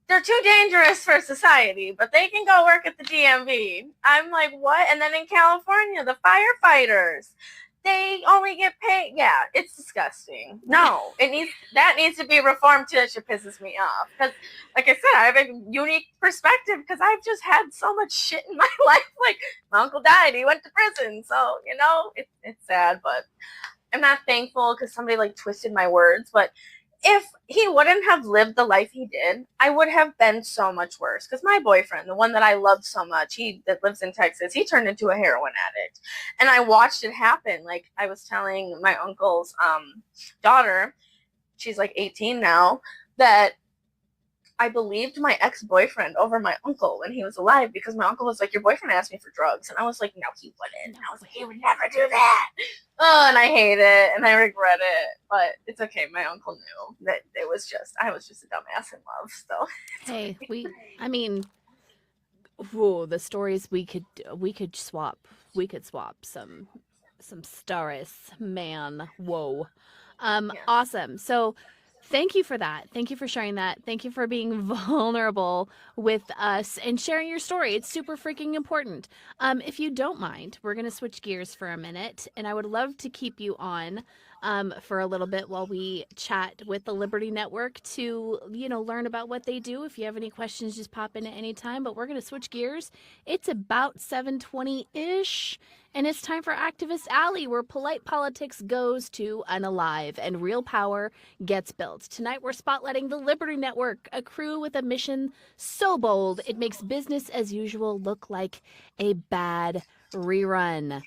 They're too dangerous for society, but they can go work at the DMV. I'm like, what? And then in California, the firefighters, they only get paid. Yeah, it's disgusting. No, that needs to be reformed too. It pisses me off because, like I said, I have a unique perspective because I've just had so much shit in my life. Like my uncle died, he went to prison, so you know it's sad. But I'm not thankful because somebody like twisted my words. But if he wouldn't have lived the life he did, I would have been so much worse. Because my boyfriend, the one that I loved so much, that lives in Texas, he turned into a heroin addict. And I watched it happen. Like I was telling my uncle's daughter, she's like 18 now, that I believed my ex-boyfriend over my uncle when he was alive because my uncle was like, your boyfriend asked me for drugs. And I was like, no, he wouldn't. And I was like, he would never do that. Oh, and I hate it and I regret it. But it's okay. My uncle knew that I was just a dumbass in love. So hey, the stories we could swap some stories, man. Whoa. Yeah. Awesome. So thank you for that. Thank you for sharing that. Thank you for being vulnerable with us and sharing your story. It's super freaking important. If you don't mind, we're going to switch gears for a minute, and I would love to keep you on for a little bit while we chat with the Liberty Network to, learn about what they do. If you have any questions, just pop in at any time, but we're going to switch gears. It's about 7:20-ish. And it's time for Activist Alley, where polite politics goes to unalive and real power gets built. Tonight, we're spotlighting the Liberty Network, a crew with a mission so bold it makes business as usual look like a bad rerun.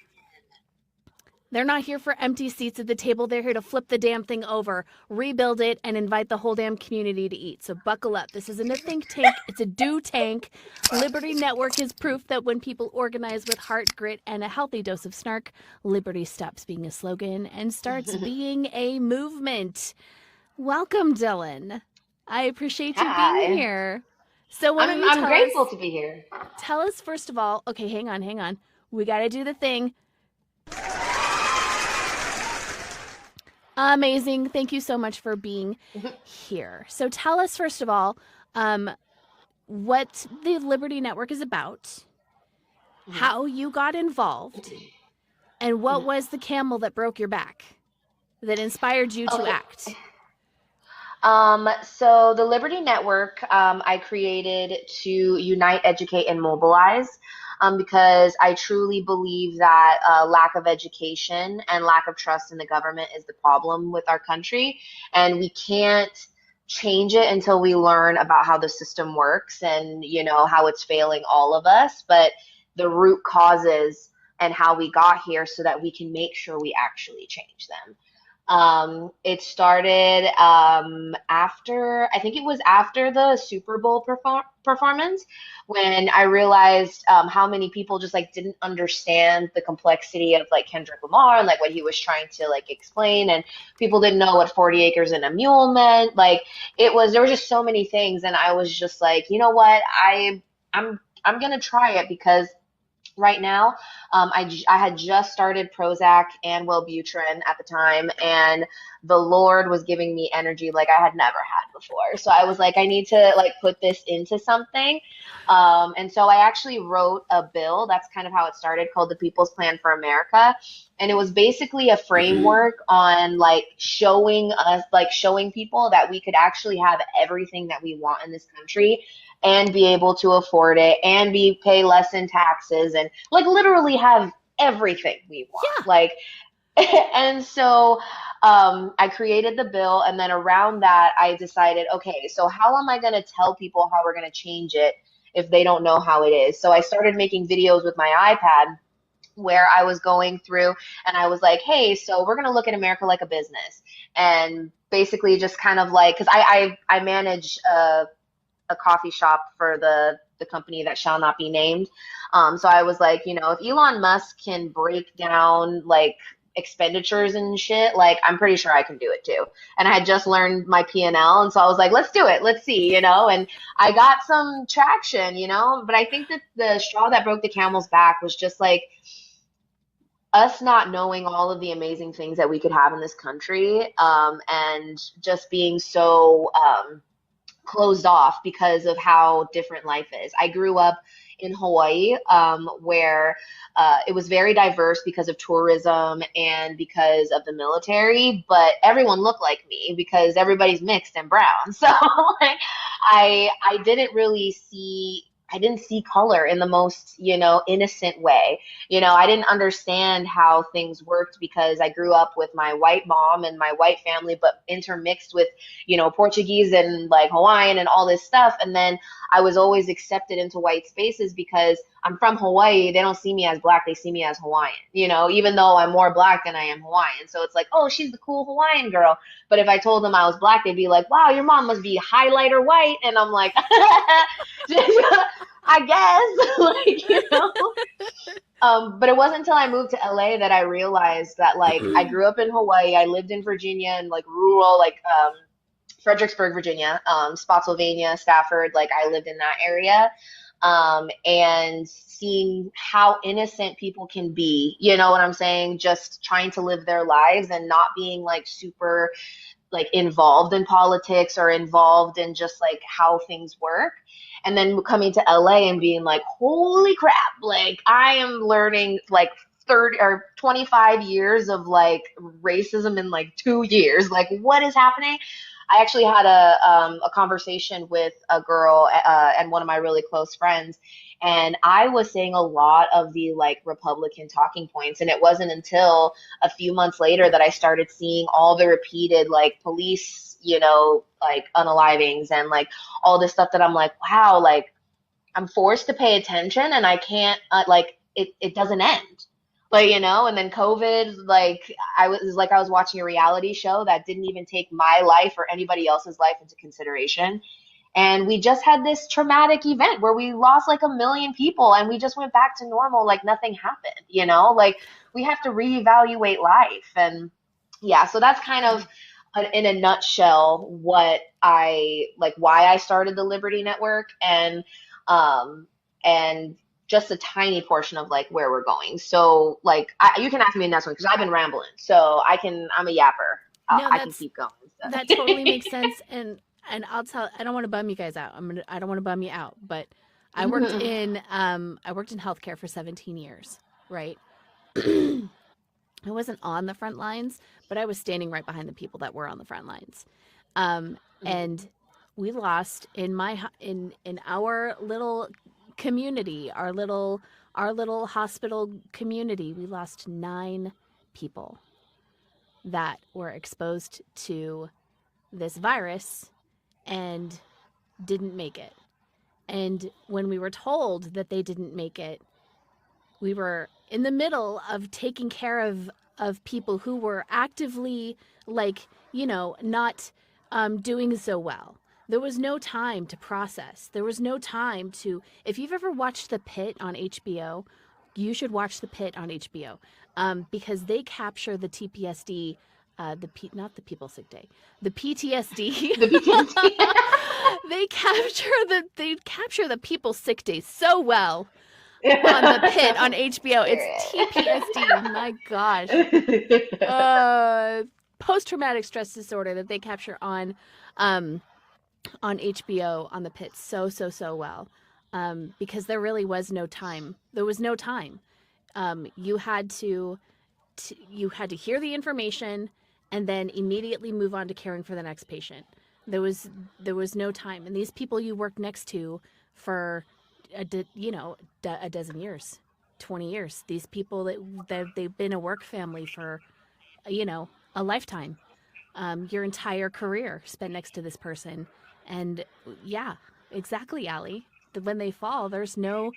They're not here for empty seats at the table. They're here to flip the damn thing over, rebuild it, and invite the whole damn community to eat. So buckle up. This isn't a think tank. It's a do tank. Liberty Network is proof that when people organize with heart, grit, and a healthy dose of snark, Liberty stops being a slogan and starts being a movement. Welcome, Dylan. I appreciate you being here. So why don't you I'm grateful to be here. Tell us, first of all, okay, hang on. We got to do the thing. Amazing. Thank you so much for being here. So tell us, first of all, what the Liberty Network is about, how you got involved, and what was the camel that broke your back that inspired you to Okay. act? So the Liberty Network, I created to unite, educate, and mobilize, because I truly believe that lack of education and lack of trust in the government is the problem with our country, and we can't change it until we learn about how the system works and how it's failing all of us, but the root causes and how we got here so that we can make sure we actually change them. It started after, I think it was after the Super Bowl performance, when I realized how many people just like didn't understand the complexity of like Kendrick Lamar and like what he was trying to like explain, and people didn't know what 40 acres and a mule meant. Like there were just so many things, and I was just like, you know what, I'm gonna try it because right now. I had just started Prozac and Wellbutrin at the time, and the Lord was giving me energy like I had never had before. So I was like, I need to like put this into something. And so I actually wrote a bill. That's kind of how it started, called the People's Plan for America. And it was basically a framework on like showing people that we could actually have everything that we want in this country and be able to afford it and pay less in taxes and like literally have everything we want. Yeah. Like, and so I created the bill, and then around that I decided, okay, so how am I going to tell people how we're going to change it if they don't know how it is? So I started making videos with my iPad where I was going through and I was like, hey, so we're going to look at America like a business, and basically just kind of like, because I manage a coffee shop for the company that shall not be named. So I was like, if Elon Musk can break down like expenditures and shit, like I'm pretty sure I can do it too. And I had just learned my P&L, and so I was like, let's do it, let's see, and I got some traction, but I think that the straw that broke the camel's back was just like us not knowing all of the amazing things that we could have in this country, and just being so closed off because of how different life is. I grew up in Hawaii, where it was very diverse because of tourism and because of the military, but everyone looked like me because everybody's mixed and brown. So like, I didn't see color in the most, innocent way. I didn't understand how things worked because I grew up with my white mom and my white family, but intermixed with, Portuguese and like Hawaiian and all this stuff. And then I was always accepted into white spaces because I'm from Hawaii. They don't see me as black. They see me as Hawaiian, even though I'm more black than I am Hawaiian. So it's like, oh, she's the cool Hawaiian girl. But if I told them I was black, they'd be like, wow, your mom must be highlighter white. And I'm like, I guess, but it wasn't until I moved to LA that I realized that like I grew up in Hawaii. I lived in Virginia and like rural, like, Fredericksburg, Virginia, Spotsylvania, Stafford, like I lived in that area. And seeing how innocent people can be, you know what I'm saying? Just trying to live their lives and not being like super like involved in politics or involved in just like how things work. And then coming to LA and being like, holy crap, like I am learning like 30 or 25 years of like racism in like 2 years. Like what is happening? I actually had a conversation with a girl and one of my really close friends, and I was saying a lot of the like Republican talking points, and it wasn't until a few months later that I started seeing all the repeated like police, like unalivings and like all this stuff that I'm like, wow, like I'm forced to pay attention and I can't like it doesn't end. Like, and then COVID, like I was watching a reality show that didn't even take my life or anybody else's life into consideration. And we just had this traumatic event where we lost like 1 million people and we just went back to normal, like nothing happened, like we have to reevaluate life. And yeah, so that's kind of in a nutshell what why I started the Liberty Network, and just a tiny portion of like where we're going. So like you can ask me the next one because I've been rambling. So I'm a yapper. No, I can keep going. So. that totally makes sense. And I don't want to bum you guys out. I don't want to bum you out, but I worked in healthcare for 17 years, right? I wasn't on the front lines, but I was standing right behind the people that were on the front lines. And we lost in our little community, our little hospital community, we lost 9 people that were exposed to this virus and didn't make it. And when we were told that they didn't make it, we were in the middle of taking care of people who were actively, like, not doing so well. There was no time to process. There was no time to, if you've ever watched The Pit on HBO, you should watch The Pit on HBO, because they capture the TPSD, not the People Sick Day, the PTSD. The PTSD. they capture the People Sick Day so well on The Pit on HBO. It's TPSD. My gosh. Post-traumatic stress disorder that they capture on HBO on The Pit so well. Because there really was no time. There was no time. You had to hear the information and then immediately move on to caring for the next patient. There was no time. And these people you worked next to for a dozen years, 20 years. These people that they've been a work family for, a lifetime. Your entire career spent next to this person. And yeah, exactly, Allie. When they fall, there's no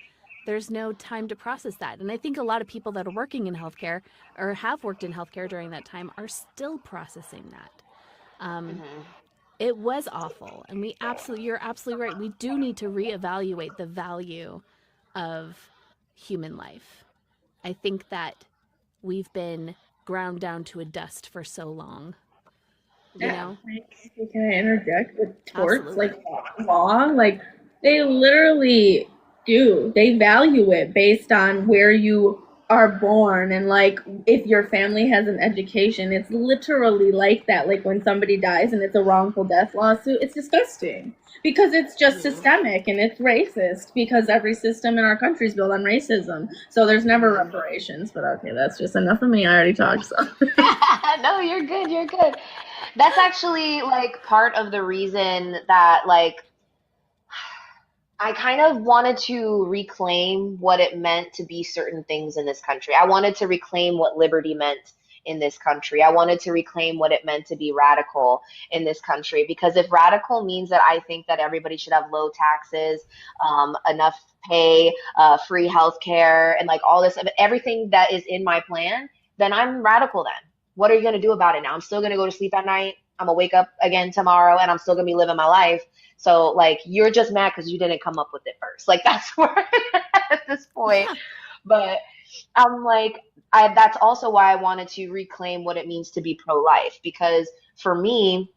time to process that. And I think a lot of people that are working in healthcare or have worked in healthcare during that time are still processing that. It was awful. And you're absolutely right. We do need to reevaluate the value of human life. I think that we've been ground down to a dust for so long. You know? Can I interject with torts? Like, long? Like, they literally do. They value it based on where you are born and, like, if your family has an education. It's literally like that. Like, when somebody dies and it's a wrongful death lawsuit, it's disgusting. Because it's just systemic and it's racist, because every system in our country is built on racism. So there's never reparations. But okay, that's just enough of me. I already talked, so. No, you're good. You're good. That's actually, like, part of the reason that, like, I kind of wanted to reclaim what it meant to be certain things in this country. I wanted to reclaim what liberty meant in this country. I wanted to reclaim what it meant to be radical in this country. Because if radical means that I think that everybody should have low taxes, enough pay, free healthcare, and, like, all this, everything that is in my plan, then I'm radical then. What are you going to do about it now? I'm still going to go to sleep at night. I'm going to wake up again tomorrow and I'm still going to be living my life. So, like, you're just mad because you didn't come up with it first. Like, that's where I'm at this point. But I'm like, that's also why I wanted to reclaim what it means to be pro-life. Because for me,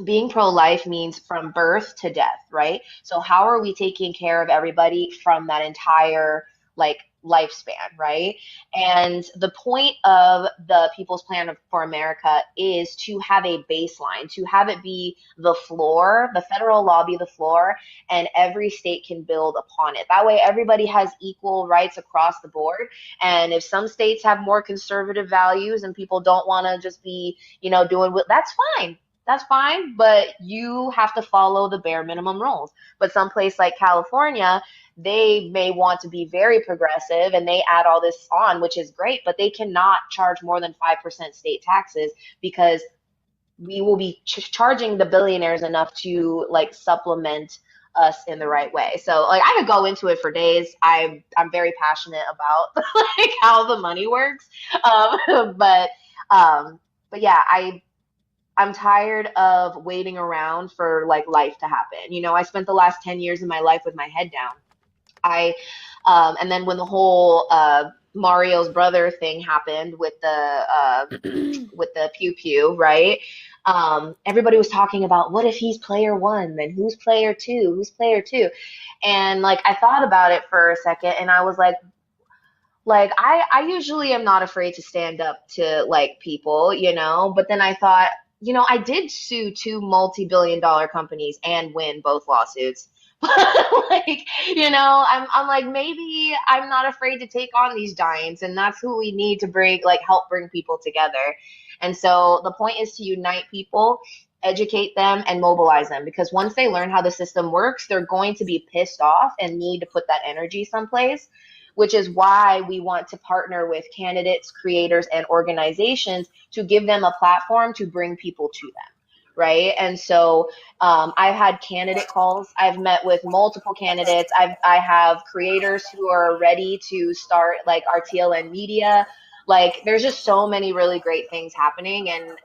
being pro-life means from birth to death, right? So how are we taking care of everybody from that entire, like, lifespan, right? And the point of the People's Plan for America is to have a baseline, to have it be the floor, the federal law be the floor, and every state can build upon it. That way everybody has equal rights across the board. And if some states have more conservative values and people don't want to just be, doing that's fine. That's fine, but you have to follow the bare minimum rules. But someplace like California, they may want to be very progressive and they add all this on, which is great, but they cannot charge more than 5% state taxes because we will be charging the billionaires enough to, like, supplement us in the right way. So, like, I could go into it for days. I'm very passionate about like how the money works. But yeah, I'm tired of waiting around for, like, life to happen. I spent the last 10 years of my life with my head down. And then when the whole Mario's brother thing happened with the pew pew, right? Everybody was talking about, what if he's player one? Then who's player two? Who's player two? And, like, I thought about it for a second, and I was like, I usually am not afraid to stand up to, like, people, but then I thought, I did sue 2 multi-billion-dollar companies and win both lawsuits. But like, I'm like, maybe I'm not afraid to take on these giants, and that's who we need to help bring people together. And so the point is to unite people, educate them, and mobilize them, because once they learn how the system works, they're going to be pissed off and need to put that energy someplace, which is why we want to partner with candidates, creators, and organizations to give them a platform to bring people to them. Right. And so I've had candidate calls. I've met with multiple candidates. I have creators who are ready to start like RTLN media. Like, there's just so many really great things happening. And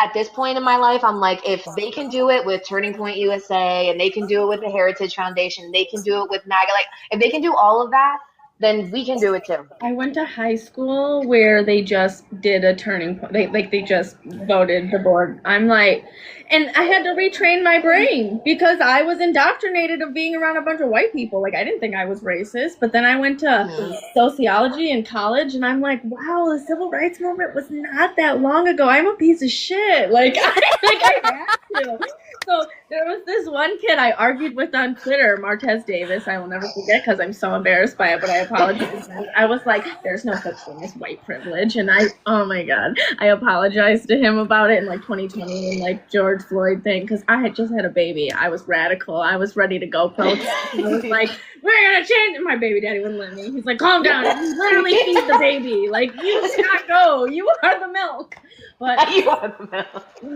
at this point in my life, I'm like, if they can do it with Turning Point USA, and they can do it with the Heritage Foundation, they can do it with MAGA, like, if they can do all of that, then we can do it too. I went to high school where they just did a turning point. They just voted the board. I'm like, and I had to retrain my brain because I was indoctrinated of being around a bunch of white people. Like, I didn't think I was racist, but then I went to sociology in college, and I'm like, wow, the civil rights movement was not that long ago. I'm a piece of shit. Like, I have to. So there was this one kid I argued with on Twitter, Martez Davis. I will never forget because I'm so embarrassed by it, but I apologize. I was like, there's no such thing as white privilege. And oh my God, I apologized to him about it in like 2020 and like George Floyd thing, because I had just had a baby. I was radical. I was ready to go protest. I was like, we're going to change it. My baby daddy wouldn't let me. He's like, calm down. You literally feed the baby. Like, you cannot go. You are the milk. But but yeah, you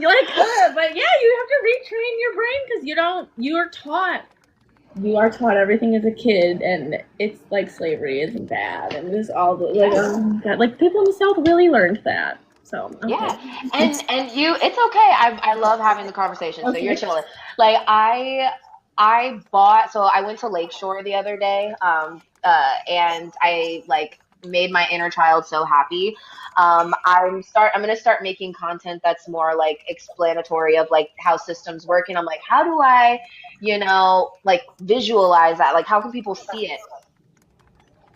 have to retrain your brain because you are taught everything as a kid, and it's like slavery isn't bad, and there's all the like people in the South really learned that. So okay. Yeah, and it's okay. I love having the conversation. So you're chilling. Like I went to Lakeshore the other day, and I like made my inner child so happy. I'm gonna start making content that's more like explanatory of like how systems work, and I'm like, how do I, like visualize that? Like, how can people see it?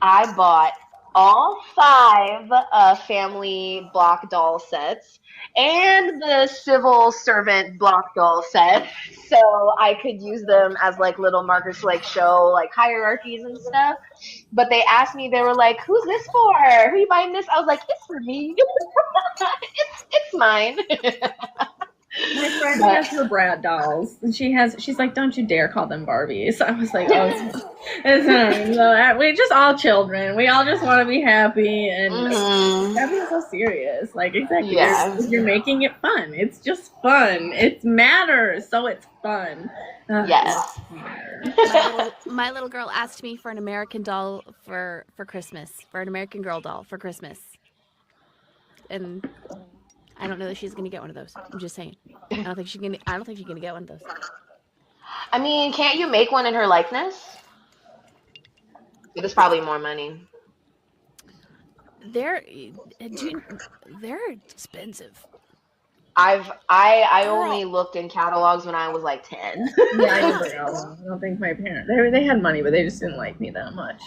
I bought all 5 family block doll sets and the civil servant block doll set, so I could use them as like little markers to like show like hierarchies and stuff. But they asked me, they were like, who's this for? Who you buying this? I was like, it's for me. it's mine. My friend has her Brat dolls, and she's like, don't you dare call them Barbies. I was like, oh, it's fine. So, we're just all children. We all just want to be happy, and that being so serious. Like, exactly. Yeah. You're making it fun. It's just fun. It matters, so it's fun. Yes. My little girl asked me for an American doll for Christmas, for an American Girl doll for Christmas, and I don't know that she's gonna get one of those. I'm just saying. I don't think she's gonna get one of those. I mean, can't you make one in her likeness? It's probably more money. They're expensive. I only looked in catalogs when I was like 10. Yeah, I don't think my parents they had money, but they just didn't like me that much.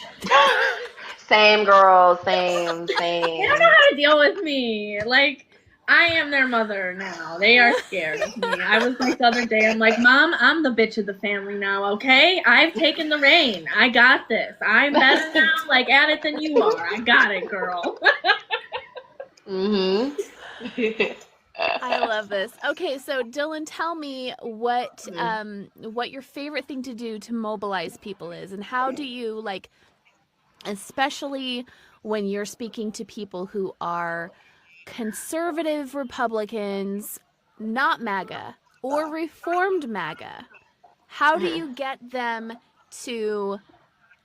Same girl, same. They don't know how to deal with me. Like, I am their mother now. They are scared of me. I was like the other day, I'm like, Mom, I'm the bitch of the family now, okay? I've taken the reign. I got this. I'm better now, like, at it than you are. I got it, girl. I love this. Okay, so Dylan, tell me what your favorite thing to do to mobilize people is, and how do you, like, especially when you're speaking to people who are conservative Republicans, not MAGA, or reformed MAGA, how do you get them to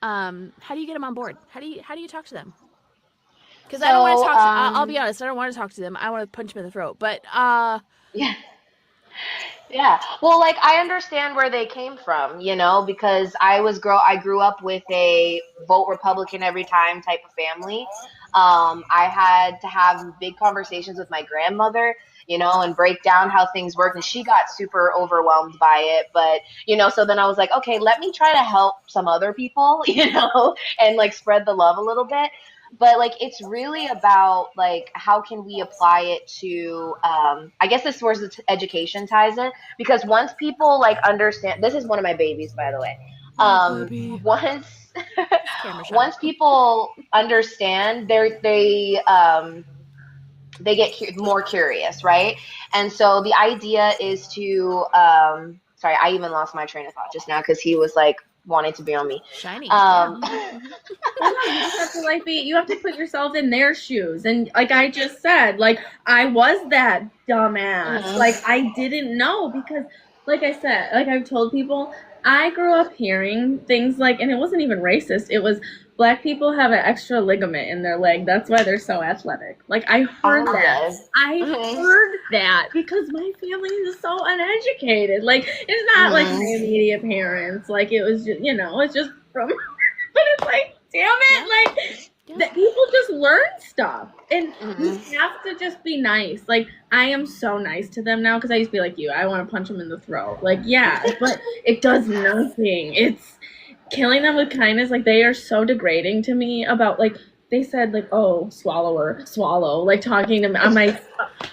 how do you get them on board? How do you talk to them? Because I don't want to talk to I'll be honest, I don't want to talk to them. I want to punch them in the throat. But yeah. Well, like, I understand where they came from, because I grew up with a vote Republican every time type of family. I had to have big conversations with my grandmother, and break down how things work. And she got super overwhelmed by it. But, so then I was like, okay, let me try to help some other people, and like spread the love a little bit. but like it's really about like how can we apply it to I guess this where the education ties in, because once people like understand, this is one of my babies, by the way. Once Camera shot. once people understand, they get more curious, right? And so the idea is to sorry, I even lost my train of thought just now because he was like wanting to be on me. Shiny. Well, no, you just have to like you have to put yourself in their shoes. And like I just said, like I was that dumbass. Mhm. Like I didn't know because like I said, like I've told people, I grew up hearing things like, and it wasn't even racist. It was black people have an extra ligament in their leg. That's why they're so athletic. Like I heard that. Okay. I Mhm. heard that because my family is so uneducated. Like it's not like my immediate parents. Like it was just, it's just from. But it's like, damn it, like that people just learn stuff, and you have to just be nice. Like I am so nice to them now because I used to be like you. I want to punch them in the throat. Like yeah, but it does nothing. It's killing them with kindness. Like they are so degrading to me about like they said like, oh, swallow, like talking to me on my,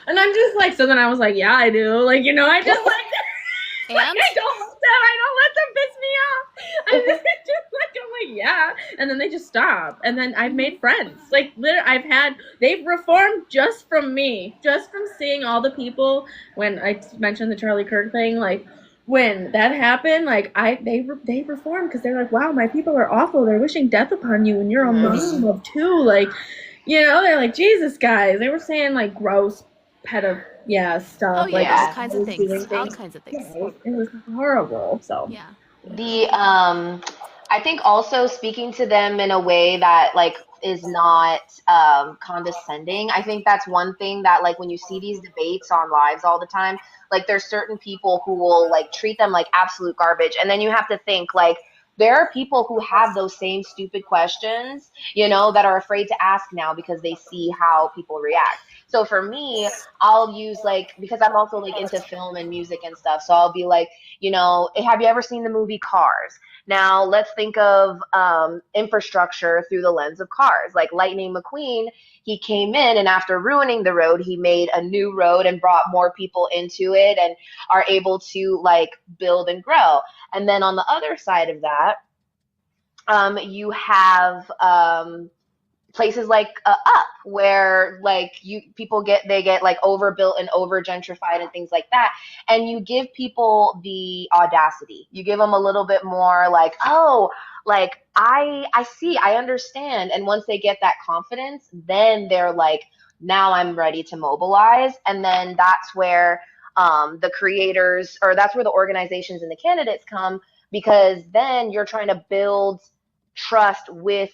and I'm just like, so then I was like, yeah, I do. Like I just like. And Like, I don't let them piss me off. I'm just like, I'm like, yeah. And then they just stop. And then I've made friends. Like, literally, they've reformed just from me. Just from seeing all the people, when I mentioned the Charlie Kirk thing, like, when that happened, like, they reformed because they're like, wow, my people are awful. They're wishing death upon you and you're a mom of two. Like, they're like, Jesus, guys. They were saying, like, gross stuff. oh yeah, Yeah. all kinds of things. All kinds of things. Yeah, it was horrible. So Yeah. The I think also speaking to them in a way that like is not condescending. I think that's one thing that like when you see these debates on lives all the time, like there's certain people who will like treat them like absolute garbage, and then you have to think like there are people who have those same stupid questions, that are afraid to ask now because they see how people react. So for me, I'll use like, because I'm also like into film and music and stuff. So I'll be like, have you ever seen the movie Cars? Now let's think of infrastructure through the lens of cars. Like Lightning McQueen, he came in and after ruining the road, he made a new road and brought more people into it and are able to like build and grow. And then on the other side of that, you have places like Up, where like people get like overbuilt and over gentrified and things like that, and you give people the audacity. You give them a little bit more like, oh, like I see, I understand, and once they get that confidence, then they're like, now I'm ready to mobilize, and then that's where the creators, or that's where the organizations and the candidates come, because then you're trying to build trust with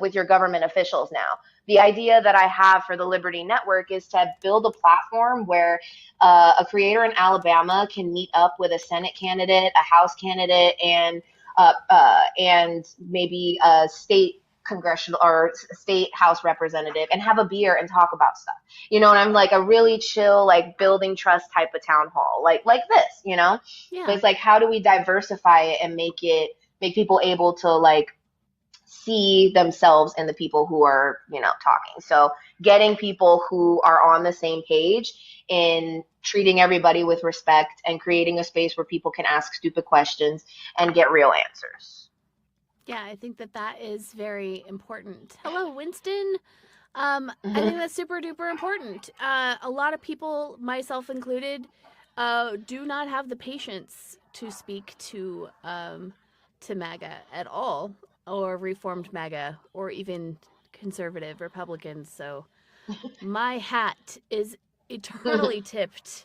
with your government officials now. The idea that I have for the Liberty Network is to build a platform where a creator in Alabama can meet up with a Senate candidate, a House candidate, and maybe a state congressional or state House representative and have a beer and talk about stuff. And I'm like a really chill, like building trust type of town hall, like this, Yeah. But it's like, how do we diversify it and make people able to like see themselves in the people who are, talking. So getting people who are on the same page in treating everybody with respect and creating a space where people can ask stupid questions and get real answers. Yeah, I think that is very important. Hello, Winston. I think that's super duper important. A lot of people, myself included, do not have the patience to speak to MAGA at all, or reformed MAGA, or even conservative Republicans. So my hat is eternally tipped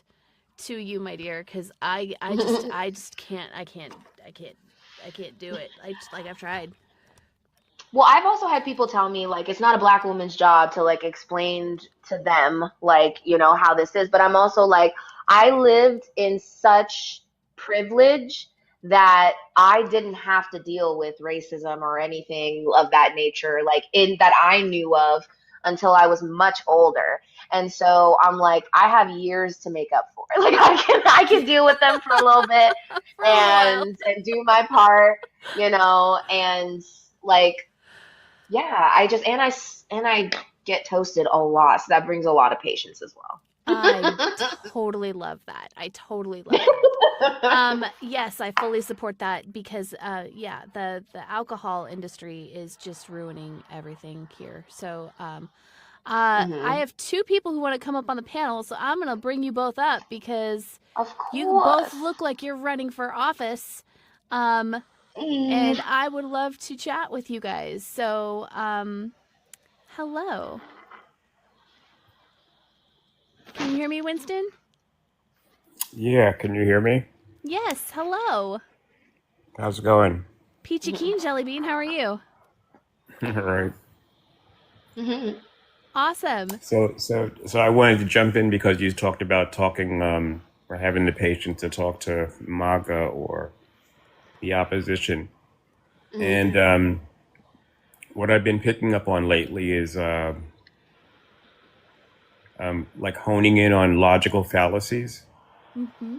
to you, my dear, because I just can't do it. I've tried. Well, I've also had people tell me like it's not a black woman's job to like explain to them like, how this is, but I'm also like, I lived in such privilege that I didn't have to deal with racism or anything of that nature, like in that I knew of until I was much older. And so I'm like, I have years to make up for it. Like I can deal with them for a little bit and do my part, and like Yeah, I get toasted a lot, so that brings a lot of patience as well. I totally love that. I totally love that. Yes, I fully support that because, yeah, the alcohol industry is just ruining everything here. So, I Hmm. have two people who want to come up on the panel, so I'm gonna bring you both up because Of you both course. look like you're running for office, um, Mm. and I would love to chat with you guys. So, hello. Can you hear me, Winston? Yeah, can you hear me? Yes. Hello. How's it going? Peachy Keen Jellybean, how are you? All right. Hmm. Awesome. So I wanted to jump in because you talked about talking or having the patience to talk to MAGA or the opposition, Hmm. and what I've been picking up on lately is like honing in on logical fallacies Mm-hmm.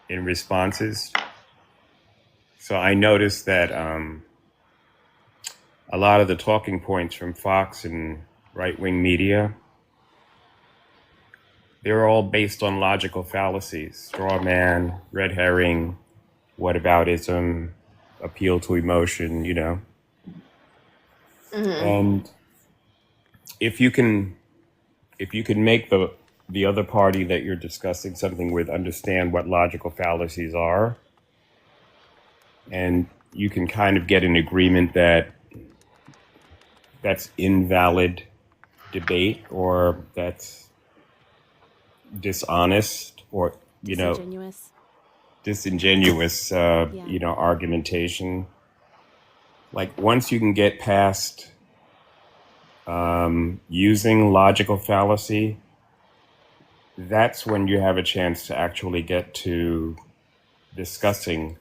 in responses. So I noticed that a lot of the talking points from Fox and right-wing media, they're all based on logical fallacies: straw man, red herring, whataboutism, appeal to emotion, Hmm. And if you can make the other party that you're discussing something with understand what logical fallacies are, and you can kind of get an agreement that that's invalid debate, or that's dishonest, or Disingenuous. disingenuous Yeah. argumentation. Like once you can get past using logical fallacy, that's when you have a chance to actually get to discussing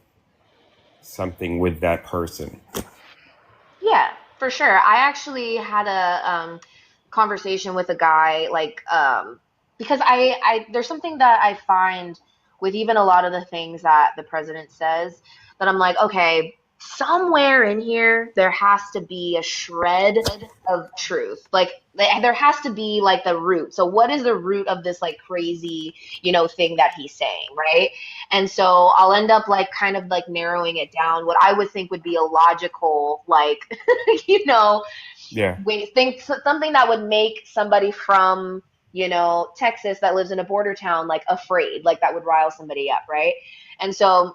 something with that person. Yeah, for sure. I actually had a conversation with a guy, like, because there's something that I find with even a lot of the things that the president says that I'm like, okay, somewhere in here there has to be a shred of truth. Like, there has to be like the root. So what is the root of this like crazy, thing that he's saying, right? And so I'll end up like kind of like narrowing it down. What I would think would be a logical, like, you know, Yeah. think something that would make somebody from, Texas that lives in a border town like afraid, like that would rile somebody up, right? And so,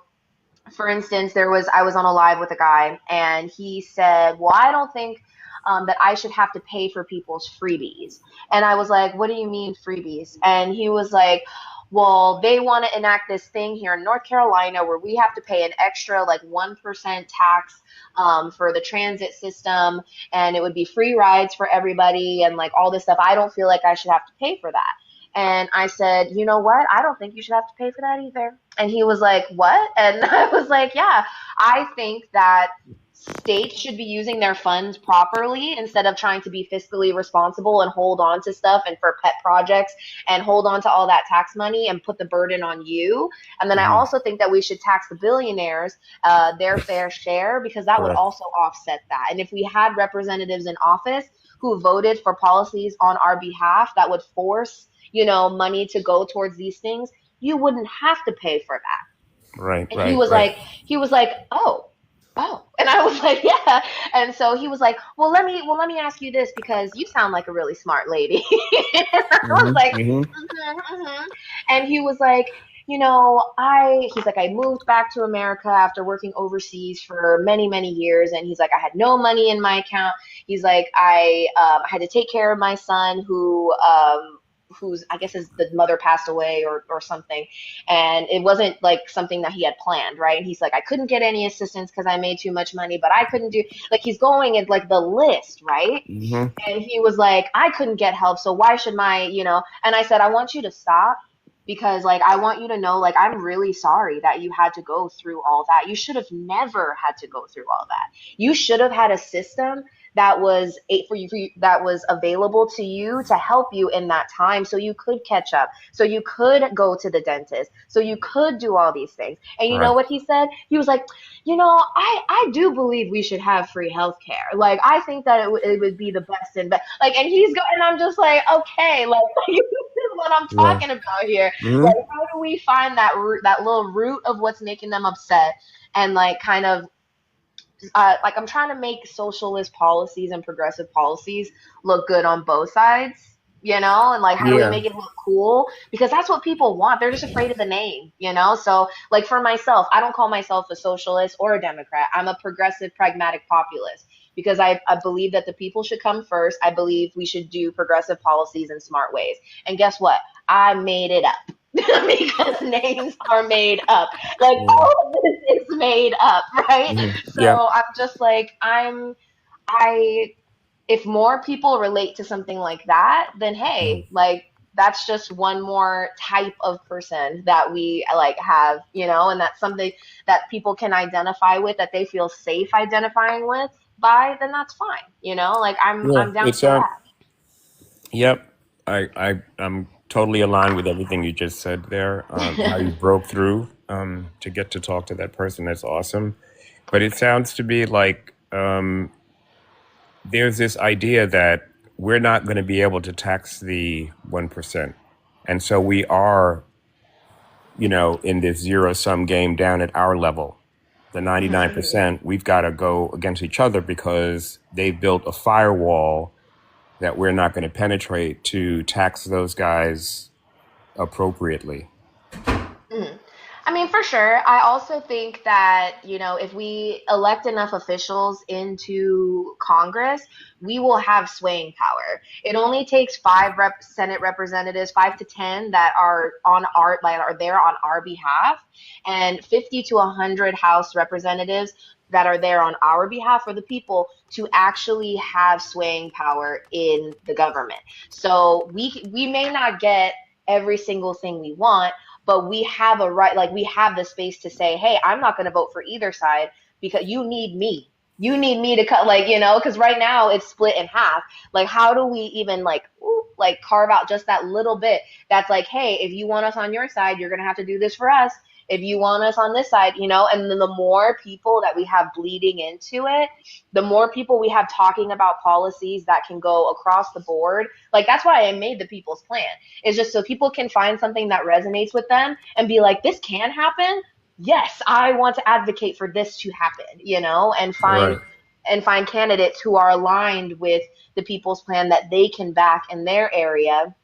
for instance, I was on a live with a guy, and he said, "Well, I don't think that I should have to pay for people's freebies." And I was like, "What do you mean freebies?" And he was like, "Well, they want to enact this thing here in North Carolina where we have to pay an extra like 1% tax for the transit system, and it would be free rides for everybody and like all this stuff. I don't feel like I should have to pay for that." And I said, "You know what? I don't think you should have to pay for that either." And he was like, "What?" And I was like, "Yeah, I think that states should be using their funds properly instead of trying to be fiscally responsible and hold on to stuff and for pet projects and hold on to all that tax money and put the burden on you. And then I Hmm. also think that we should tax the billionaires their fair share, because that would Correct. also offset that. And if we had representatives in office who voted for policies on our behalf that would force, money to go towards these things, you wouldn't have to pay for that." Right. And Right. Right. he was like, "Oh." And I was like, "Yeah." And so he was like, well, let me ask you this, because you sound like a really smart lady." And I was Hmm. like, Hmm. And he was like, he's like, "I moved back to America after working overseas for many, many years." And he's like, "I had no money in my account." He's like, "I had to take care of my son who's, I guess, his the mother passed away or something, and it wasn't like something that he had planned, right?" And he's like, "I couldn't get any assistance because I made too much money, but I couldn't do," like, he's going in like the list, right? Hmm. And he was like, "I couldn't get help, so why should And I said, "I want you to stop, because like I want you to know, like, I'm really sorry that you had to go through all that. You should have never had to go through all that. You should have had a system that was that was available to you to help you in that time, so you could catch up, so you could go to the dentist, so you could do all these things. And you know Right. what he said? He was like, I do believe we should have free healthcare. Like, I think that it would be the best like, and he's going, and I'm just like, okay, like, this is what I'm Yeah. talking about here. Mhm. Like, how do we find that root, that little root of what's making them upset, and like kind of like, I'm trying to make socialist policies and progressive policies look good on both sides, and like, how do we Yeah. make it look cool? Because that's what people want. They're just afraid of the name. So, like, for myself, I don't call myself a socialist or a Democrat. I'm a progressive, pragmatic populist because I believe that the people should come first. I believe we should do progressive policies in smart ways. And guess what? I made it up. Because names are made up. Like, Yeah. all of this is made up, right? Mhm. Yeah. So I'm just like, I, if more people relate to something like that, then Mhm. hey, like, that's just one more type of person that we like have, and that's something that people can identify with, that they feel safe identifying with then that's fine. Like, Yeah. I'm down It for sounds. that. Yep. I'm totally aligned with everything you just said there. How you broke through to get to talk to that person. That's awesome. But it sounds to me like there's this idea that we're not going to be able to tax the 1%. And so we are, in this zero sum game down at our level. The 99%, we've got to go against each other because they've built a firewall that we're not going to penetrate to tax those guys appropriately. Mhm. I mean, for sure. I also think that, if we elect enough officials into Congress, we will have swaying power. It only takes Senate representatives, 5 to 10, that are are there on our behalf, and 50 to 100 House representatives that are there on our behalf, for the people, to actually have swaying power in the government. So we may not get every single thing we want, but we have a right, like, we have the space to say, hey, I'm not going to vote for either side because you need me. You need me to cut, like, because right now it's split in half. Like, how do we even like carve out just that little bit that's like, hey, if you want us on your side, you're going to have to do this for us. If you want us on this side. And then the more people that we have bleeding into it, the more people we have talking about policies that can go across the board. Like, that's why I made the People's Plan. It's just so people can find something that resonates with them and be like, this can happen. Yes, I want to advocate for this to happen, Right. and find candidates who are aligned with the People's Plan that they can back in their area,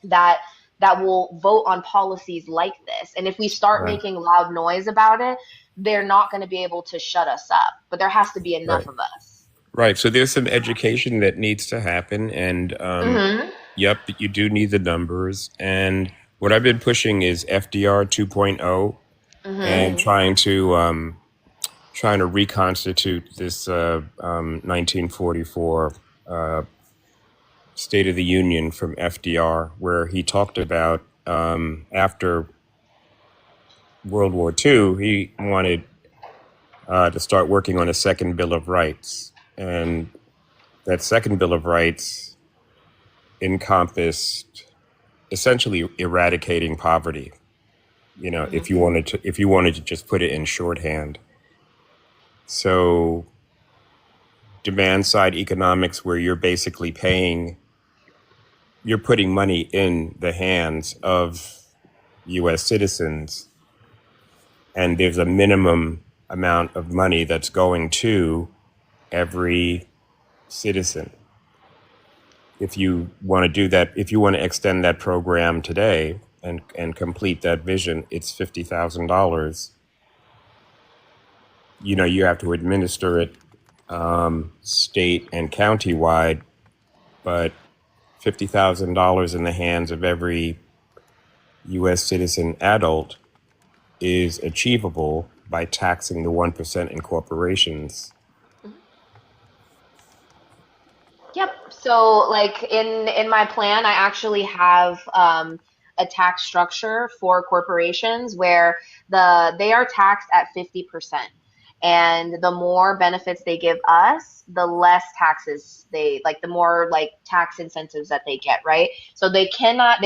that will vote on policies like this. And if we start Right. making loud noise about it, they're not going to be able to shut us up. But there has to be enough Right. of us. Right. So there's some education that needs to happen. And Mm-hmm. yep, you do need the numbers. And what I've been pushing is FDR 2.0 and Mm-hmm. trying to reconstitute this 1944 State of the Union from FDR, where he talked about after World War II, he wanted to start working on a second Bill of Rights. And that second Bill of Rights encompassed essentially eradicating poverty. Mm-hmm. If you wanted to just put it in shorthand. So demand side economics, where you're basically you're putting money in the hands of U.S. citizens, and there's a minimum amount of money that's going to every citizen. If you want to do that, if you want to extend that program today and complete that vision, it's $50,000. You have to administer it state and county wide, but $50,000 in the hands of every U.S. citizen adult is achievable by taxing the 1% in corporations. Yep. So, like, in my plan, I actually have a tax structure for corporations where they are taxed at 50%. And the more benefits they give us, the less taxes they like, the more like tax incentives that they get, right? So they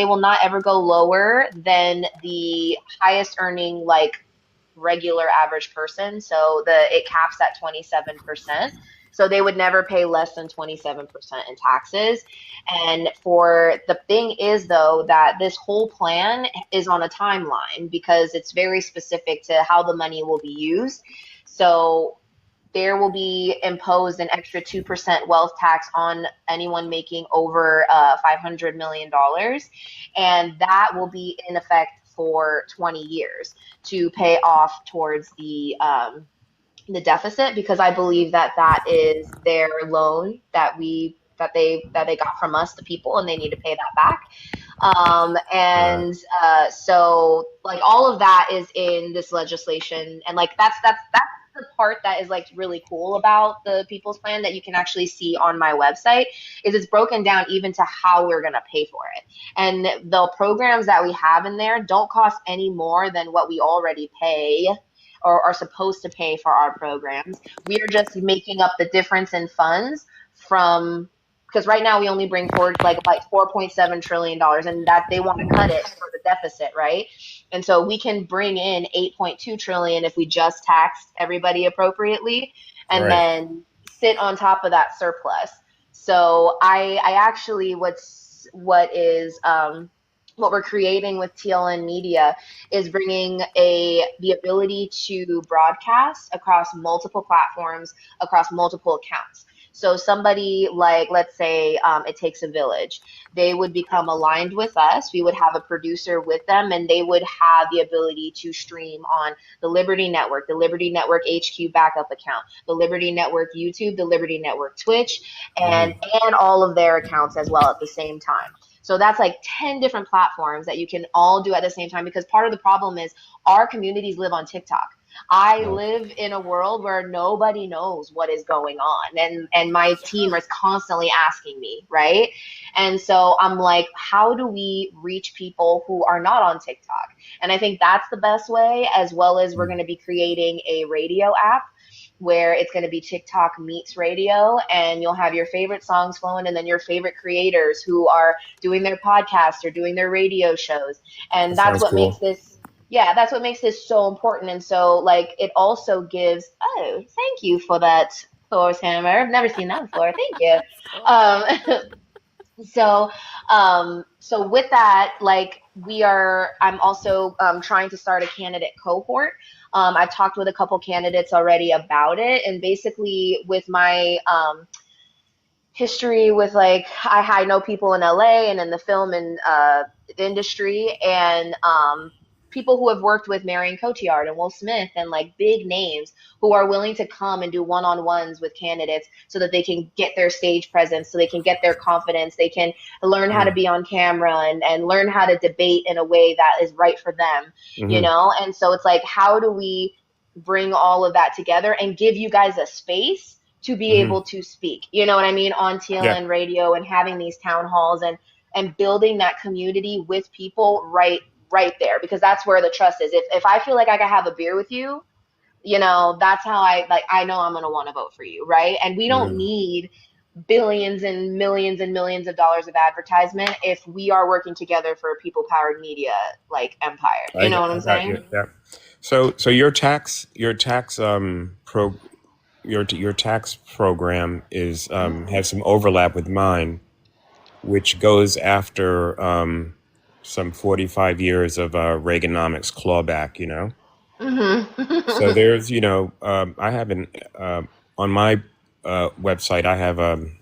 will not ever go lower than the highest earning, like regular average person. So it caps at 27%. So they would never pay less than 27% in taxes. And for the thing is though that this whole plan is on a timeline because it's very specific to how the money will be used. So there will be imposed an extra 2% wealth tax on anyone making over $500 million. And that will be in effect for 20 years to pay off towards the deficit, because I believe that that is their loan that they got from us, the people, and they need to pay that back. So like all of that is in this legislation, and like that's the part that is like really cool about the People's Plan that you can actually see on my website is it's broken down even to how we're going to pay for it. And the programs that we have in there don't cost any more than what we already pay or are supposed to pay for our programs. We are just making up the difference in funds from, because right now we only bring forward like $4.7 trillion, and that they want to cut it for the deficit, right? And so we can bring in 8.2 trillion if we just taxed everybody appropriately, and then sit on top of that surplus. So I actually what we're creating with TLN Media is bringing the ability to broadcast across multiple platforms, across multiple accounts. So somebody like, let's say It Takes a Village, they would become aligned with us. We would have a producer with them, and they would have the ability to stream on the Liberty Network, the Liberty Network HQ backup account, the Liberty Network YouTube, the Liberty Network Twitch, and all of their accounts as well at the same time. So that's like 10 different platforms that you can all do at the same time, because part of the problem is our communities live on TikTok. I live in a world where nobody knows what is going on, and my team is constantly asking me, right? And so I'm like, how do we reach people who are not on TikTok? And I think that's the best way, as well as we're going to be creating a radio app where it's going to be TikTok meets radio, and you'll have your favorite songs flowing, and then your favorite creators who are doing their podcasts or doing their radio shows. And that's what makes this, that's what makes this so important. And so like, it also gives, thank you for that, Thor's hammer. I've never seen that before. Thank you. So with that, like I'm also trying to start a candidate cohort. I've talked with a couple candidates already about it, and basically with my history with like, I know people in LA and in the film and industry, and people who have worked with Marion Cotillard and Will Smith and like big names who are willing to come and do one-on-ones with candidates so that they can get their stage presence, so they can get their confidence, they can learn how to be on camera and learn how to debate in a way that is right for them, you know? And so it's like, how do we bring all of that together and give you guys a space to be able to speak, you know what I mean, on TLN radio, and having these town halls and building that community with people right there, because that's where the trust is. If I feel like I can have a beer with you, you know, that's how I know I'm going to want to vote for you. Right. And we don't need billions and millions of dollars of advertisement if we are working together for a people powered media like empire. You know what I'm saying? Yeah. So your tax program is has some overlap with mine, which goes after some 45 years of Reaganomics clawback, you know? So there's, you know, I have on my website, I have an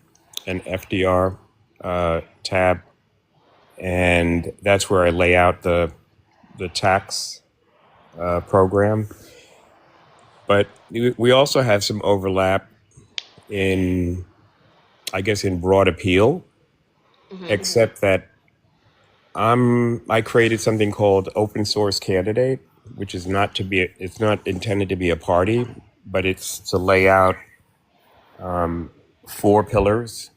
FDR tab, and that's where I lay out the tax program. But we also have some overlap in, I guess, in broad appeal, except that I created something called Open Source Candidate, which is it's not intended to be a party, but it's to lay out 4 pillars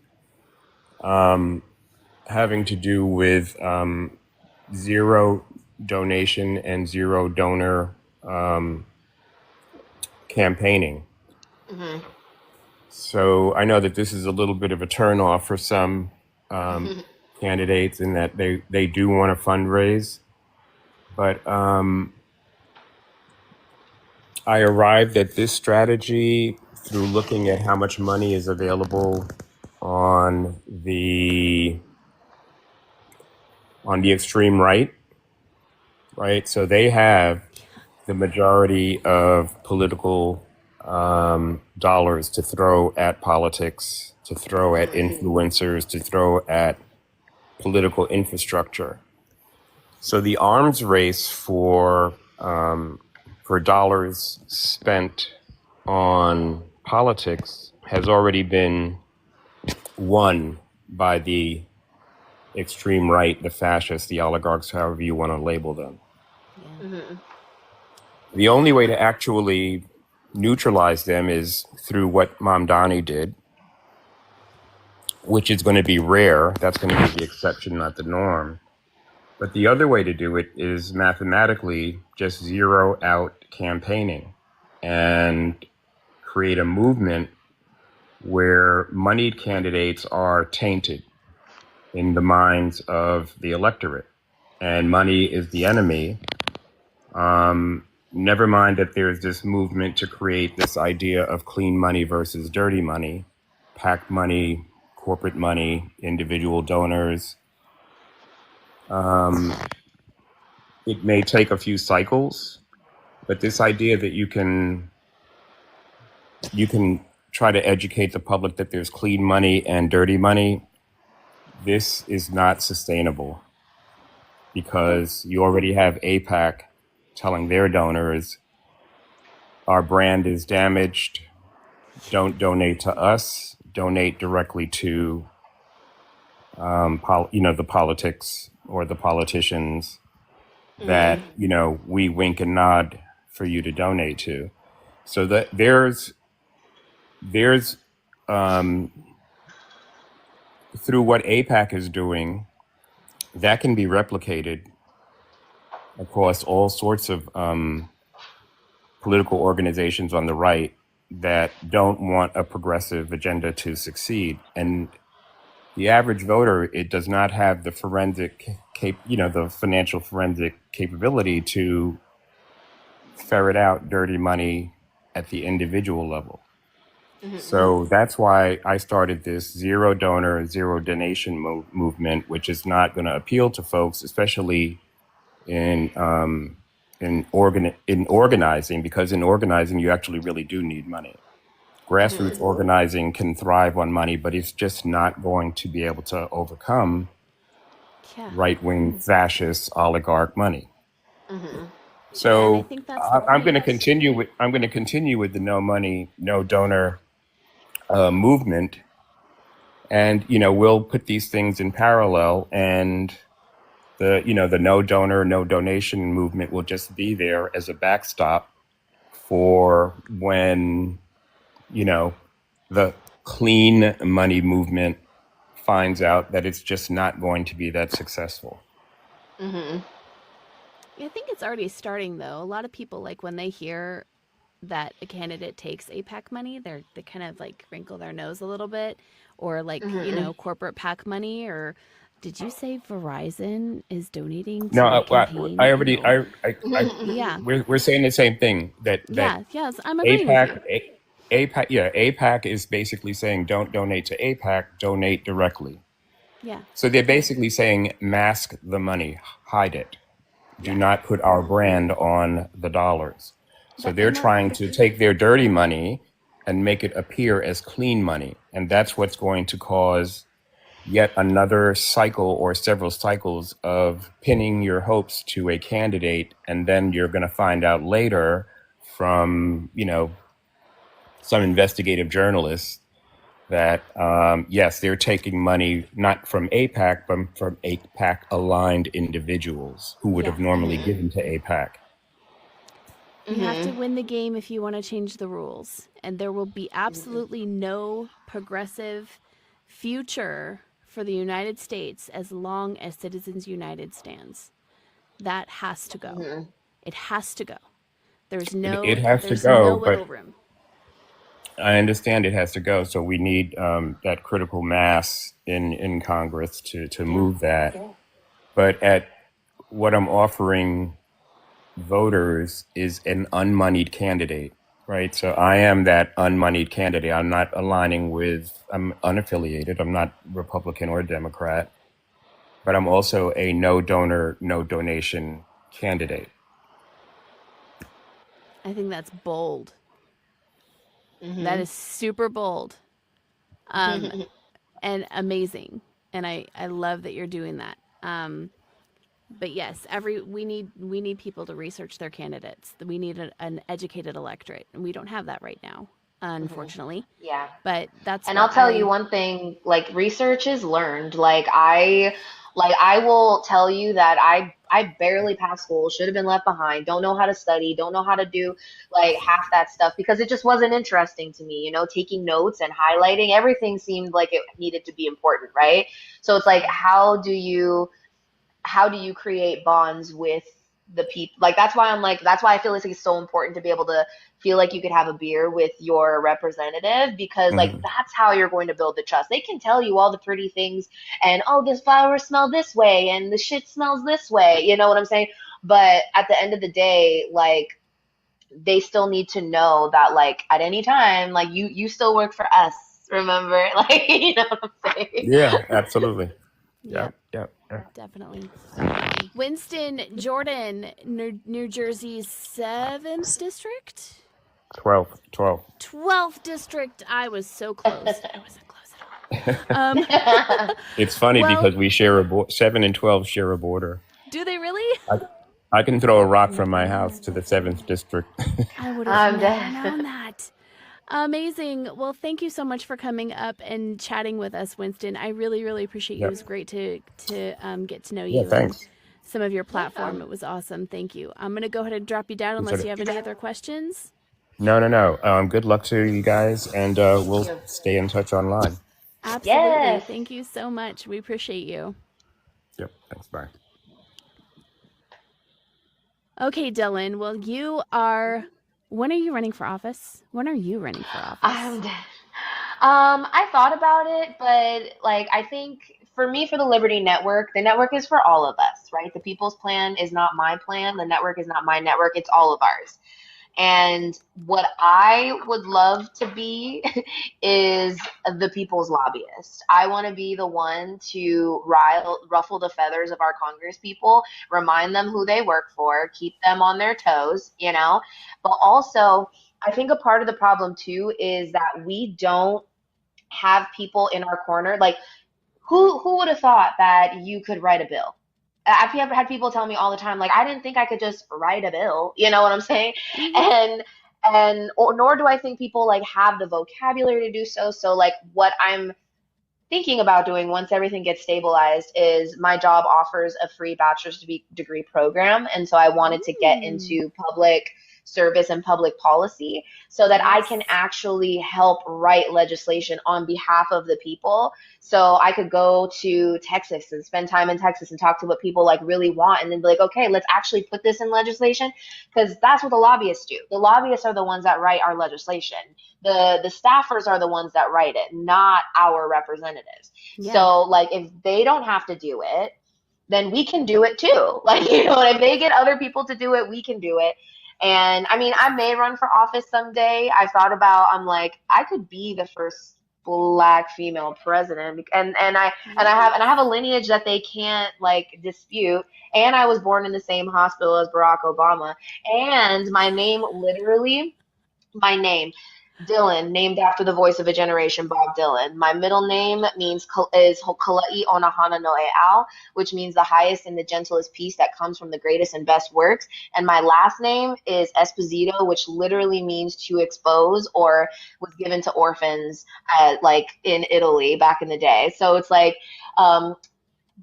having to do with zero donation and zero donor campaigning. Mhm. So I know that this is a little bit of a turnoff for some candidates in that they do want to fundraise. But I arrived at this strategy through looking at how much money is available on the extreme right, right? So they have the majority of political dollars to throw at politics, to throw at influencers, to throw at political infrastructure. So the arms race for dollars spent on politics has already been won by the extreme right, the fascists, the oligarchs, however you want to label them. Mhm. The only way to actually neutralize them is through what Mamdani did, which is going to be rare. That's going to be the exception, not the norm. But the other way to do it is mathematically just zero out campaigning and create a movement where moneyed candidates are tainted in the minds of the electorate. And money is the enemy. Never mind that there's this movement to create this idea of clean money versus dirty money, PAC money, corporate money, individual donors. It may take a few cycles, but this idea that you can try to educate the public that there's clean money and dirty money, this is not sustainable because you already have APAC telling their donors, our brand is damaged, don't donate to us, donate directly to the politics or the politicians that we wink and nod for you to donate to. So that there's through what APAC is doing, that can be replicated across all sorts of political organizations on the right that don't want a progressive agenda to succeed. And the average voter, it does not have the the financial forensic capability to ferret out dirty money at the individual level. So that's why I started this zero donor, zero donation movement, which is not going to appeal to folks, especially in organizing, because in organizing you actually really do need money. Grassroots organizing can thrive on money, but it's just not going to be able to overcome right-wing fascist oligarch money. So I think that's the I'm going to point. continue with the no money, no donor movement, and we'll put these things in parallel, and the no donor, no donation movement will just be there as a backstop for when the clean money movement finds out that it's just not going to be that successful. I think it's already starting though. A lot of people, like, when they hear that a candidate takes APAC money, they kind of like wrinkle their nose a little bit, or like corporate PAC money. Or did you say Verizon is donating to No, a campaign? I already, Yeah. we're saying the same thing that Yes, I'm agreeing with you. APAC is basically saying don't donate to APAC, donate directly. Yeah. So they're basically saying mask the money, hide it. Do not put our brand on the dollars. So they're trying to take their dirty money and make it appear as clean money. And that's what's going to cause yet another cycle or several cycles of pinning your hopes to a candidate. And then you're going to find out later from, some investigative journalists that, yes, they're taking money not from APAC, but from APAC aligned individuals who would have normally given to APAC. You have to win the game if you want to change the rules. And there will be absolutely no progressive future for the United States as long as Citizens United stands. That has to go. It has to go. There's It, no it has to there's go, no but wiggle room. I understand it has to go. So we need that critical mass in Congress to move that. But at what I'm offering voters is an unmoneyed candidate, right? So I am that unmoneyed candidate. I'm not aligning with, I'm unaffiliated. I'm not Republican or Democrat, but I'm also a no donor, no donation candidate. I think that's bold. That Mhm. is super bold. And amazing. And I love that you're doing that. But yes, we need people to research their candidates. We need an educated electorate, and we don't have that right now, unfortunately. Yeah. But that's And what I'll tell you one thing, like research is learned. I will tell you that I barely passed school, should have been left behind, don't know how to study, don't know how to do like half that stuff because it just wasn't interesting to me, taking notes and highlighting everything seemed like it needed to be important, right? So it's like how do you create bonds with the people? Like that's why I feel like it's so important to be able to feel like you could have a beer with your representative because like Mhm. that's how you're going to build the trust. They can tell you all the pretty things and this flower smells this way and the shit smells this way. You know what I'm saying? But at the end of the day, like they still need to know that like at any time, like you still work for us. Remember, like you know what I'm saying? Yeah, absolutely. Yep, Yep, yep, yep. definitely. Winston Jordan, New Jersey's 7th district, 12, 12. 12th district. I was so close. I wasn't close at all. It's funny Well, because we share 7 and 12 share a border. do they really? I can throw a rock from my house to the 7th district. I would have I'm never dead. known that. Amazing. Well, thank you so much for coming up and chatting with us, Winston. I really, really appreciate you. Yep. It was great to get to know Yeah, you thanks. and some of your platform. It was awesome. Thank you. I'm going to go ahead and drop you down unless you have any other questions. No. Good luck to you guys, and we'll you. stay in touch online. Absolutely. Yes. Thank you so much. We appreciate you. Yep. Thanks. Bye. Okay, Dylan. Well, when are you running for office? When are you running for office? I'm dead. I thought about it, but like I think for me, for the Liberty Network, the network is for all of us, right? The People's Plan is not my plan. The network is not my network. It's all of ours. And what I would love to be is the people's lobbyist. I want to be the one to ruffle the feathers of our Congress people, remind them who they work for, keep them on their toes, But also, I think a part of the problem too is that we don't have people in our corner. Like, who would have thought that you could write a bill? I've had people tell me all the time, like, I didn't think I could just write a bill. You know what I'm saying? Mhm. Nor do I think people like have the vocabulary to do so. So like what I'm thinking about doing once everything gets stabilized is my job offers a free bachelor's degree program. And so I wanted to get into public service and public policy so that I can Yes. actually help write legislation on behalf of the people. So I could go to Texas and spend time in Texas and talk to what people like really want and then be like, okay, let's actually put this in legislation because that's what the lobbyists do. The lobbyists are the ones that write our legislation. The staffers are the ones that write it, not our representatives. Yeah. So like if they don't have to do it, then we can do it too. Like, if they get other people to do it, we can do it. And I mean, I may run for office someday. I'm like, I could be the first Black female president, and I have a lineage that they can't like dispute. And I was born in the same hospital as Barack Obama, and my name, Dylan, named after the voice of a generation, Bob Dylan. My middle name is Hokalei Onahana Noe Al, which means the highest and the gentlest peace that comes from the greatest and best works. And my last name is Esposito, which literally means to expose, or was given to orphans, like in Italy back in the day. So it's like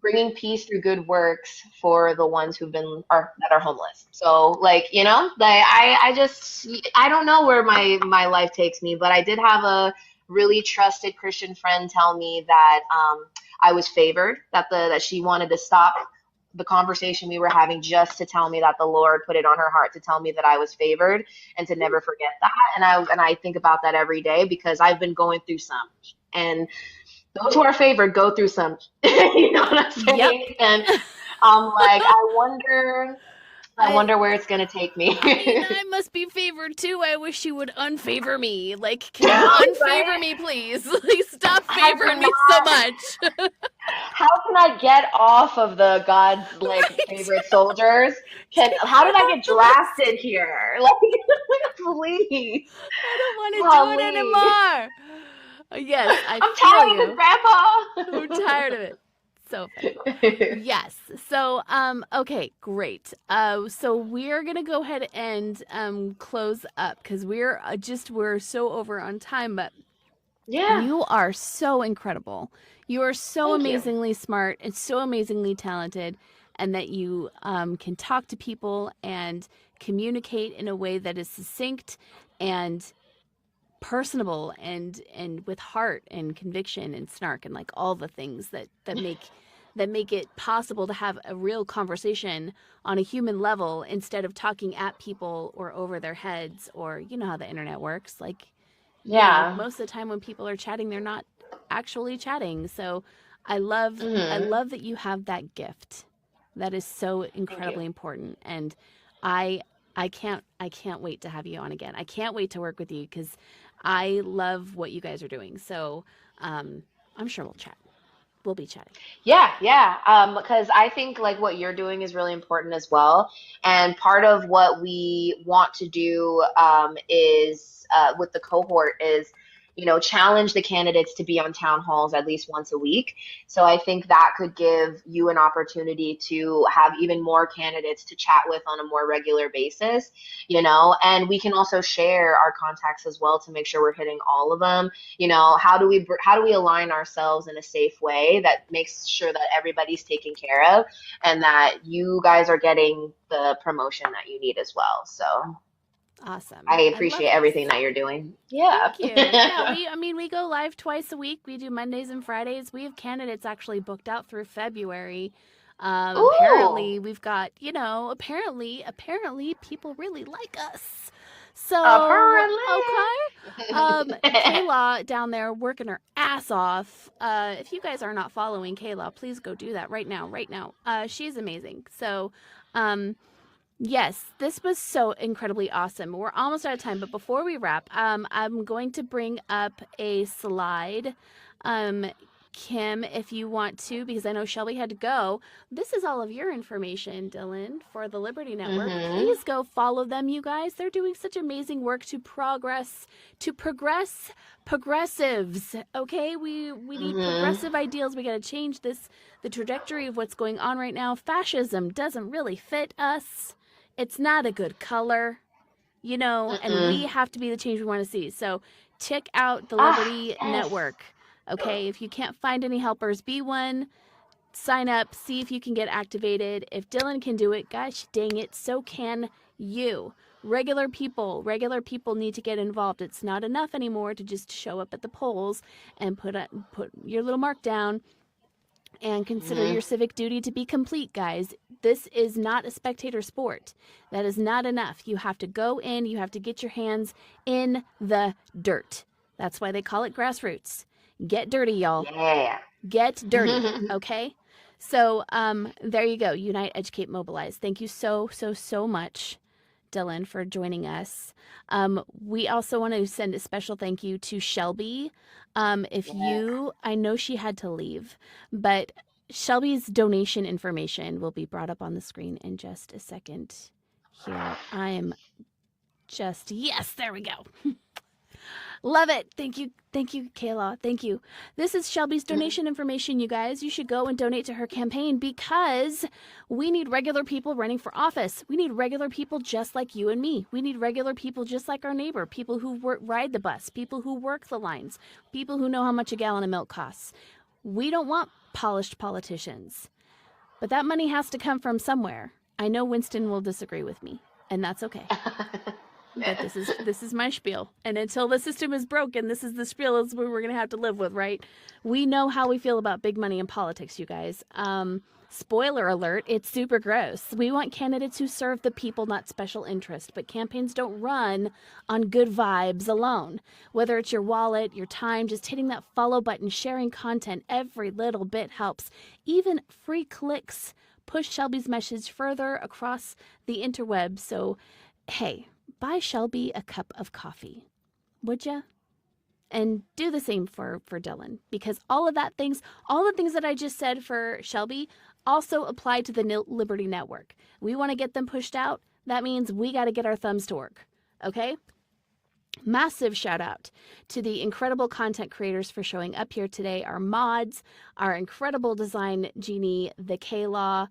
bringing peace through good works for the ones that are homeless. So like, like I don't know where my life takes me, but I did have a really trusted Christian friend tell me that I was favored, that she wanted to stop the conversation we were having just to tell me that the Lord put it on her heart to tell me that I was favored and to never forget that. And I think about that every day because I've been going through some. And those who are favored go through some. You know what I'm saying? Yep. And I'm like, I wonder where it's gonna take me. I must be favored too. I wish you would unfavor me. Like, can you unfavor me, please? Like, stop favoring me so much. How can I get off of the God's favorite soldiers? How did I get drafted here? Like, please. I don't want to do it anymore. Yes, I'm tired of it, Grandpa. I'm tired of it. So funny. Yes. So, okay, great. So we're gonna go ahead and close up because we're so over on time. But yeah, you are so incredible. You are so Thank amazingly smart and so amazingly talented, and that you can talk to people and communicate in a way that is succinct and personable and with heart and conviction and snark and like all the things that make it possible to have a real conversation on a human level instead of talking at people or over their heads, or you know how the internet works. Like, most of the time when people are chatting, they're not actually chatting. So I love that you have that gift. That is so incredibly important. And I can't wait to have you on again. I can't wait to work with you because I love what you guys are doing. So I'm sure we'll chat. We'll be chatting. Yeah. Because I think like what you're doing is really important as well. And part of what we want to do is with the cohort is, challenge the candidates to be on town halls at least once a week. So I think that could give you an opportunity to have even more candidates to chat with on a more regular basis, and we can also share our contacts as well to make sure we're hitting all of them. How do we align ourselves in a safe way that makes sure that everybody's taken care of and that you guys are getting the promotion that you need as well. So awesome. I appreciate everything that you're doing. Yeah. Thank you. Yeah, we go live twice a week. We do Mondays and Fridays. We have candidates actually booked out through February. Apparently we've got, apparently people really like us. So, okay. Kayla down there working her ass off. If you guys are not following Kayla, please go do that right now. She's amazing. So, yes, this was so incredibly awesome. We're almost out of time, but before we wrap, I'm going to bring up a slide. Kim, if you want to, because I know Shelby had to go. This is all of your information, Dylan, for the Liberty Network. Please go follow them, you guys. They're doing such amazing work to progress progressives. Okay, we need progressive ideals. We got to change the trajectory of what's going on right now. Fascism doesn't really fit us. It's not a good color, and we have to be the change we want to see. So check out the Liberty Network. Okay, if you can't find any helpers, be one. Sign up, see if you can get activated. If Dylan can do it, gosh dang it, so can you. Regular people need to get involved. It's not enough anymore to just show up at the polls and put your little mark down and consider your civic duty to be complete, guys. This is not a spectator sport. That is not enough. You have to go in, you have to get your hands in the dirt. That's why they call it grassroots. Get dirty, y'all. Yeah. Get dirty, okay? So there you go. Unite, Educate, Mobilize. Thank you so much, Dylan, for joining us. We also want to send a special thank you to Shelby. I know she had to leave, but Shelby's donation information will be brought up on the screen in just a second here. Yes, there we go. Love it. Thank you, Kayla. Thank you. This is Shelby's donation information, you guys. You should go and donate to her campaign because we need regular people running for office. We need regular people just like you and me. We need regular people just like our neighbor, people who ride the bus, people who work the lines, people who know how much a gallon of milk costs. We don't want polished politicians, but that money has to come from somewhere. I know Winston will disagree with me, and that's okay. But this is my spiel. And until the system is broken, this is the spiel we're going to have to live with, right? We know how we feel about big money in politics, you guys. Spoiler alert, it's super gross. We want candidates who serve the people, not special interest. But campaigns don't run on good vibes alone. Whether it's your wallet, your time, just hitting that follow button, sharing content, every little bit helps. Even free clicks push Shelby's message further across the interwebs. So, hey, buy Shelby a cup of coffee, would ya? And do the same for Dylan, because all the things that I just said for Shelby also apply to the Liberty Network. We want to get them pushed out. That means we got to get our thumbs to work. Okay? Massive shout out to the incredible content creators for showing up here today. Our mods, our incredible design genie, the K-Law.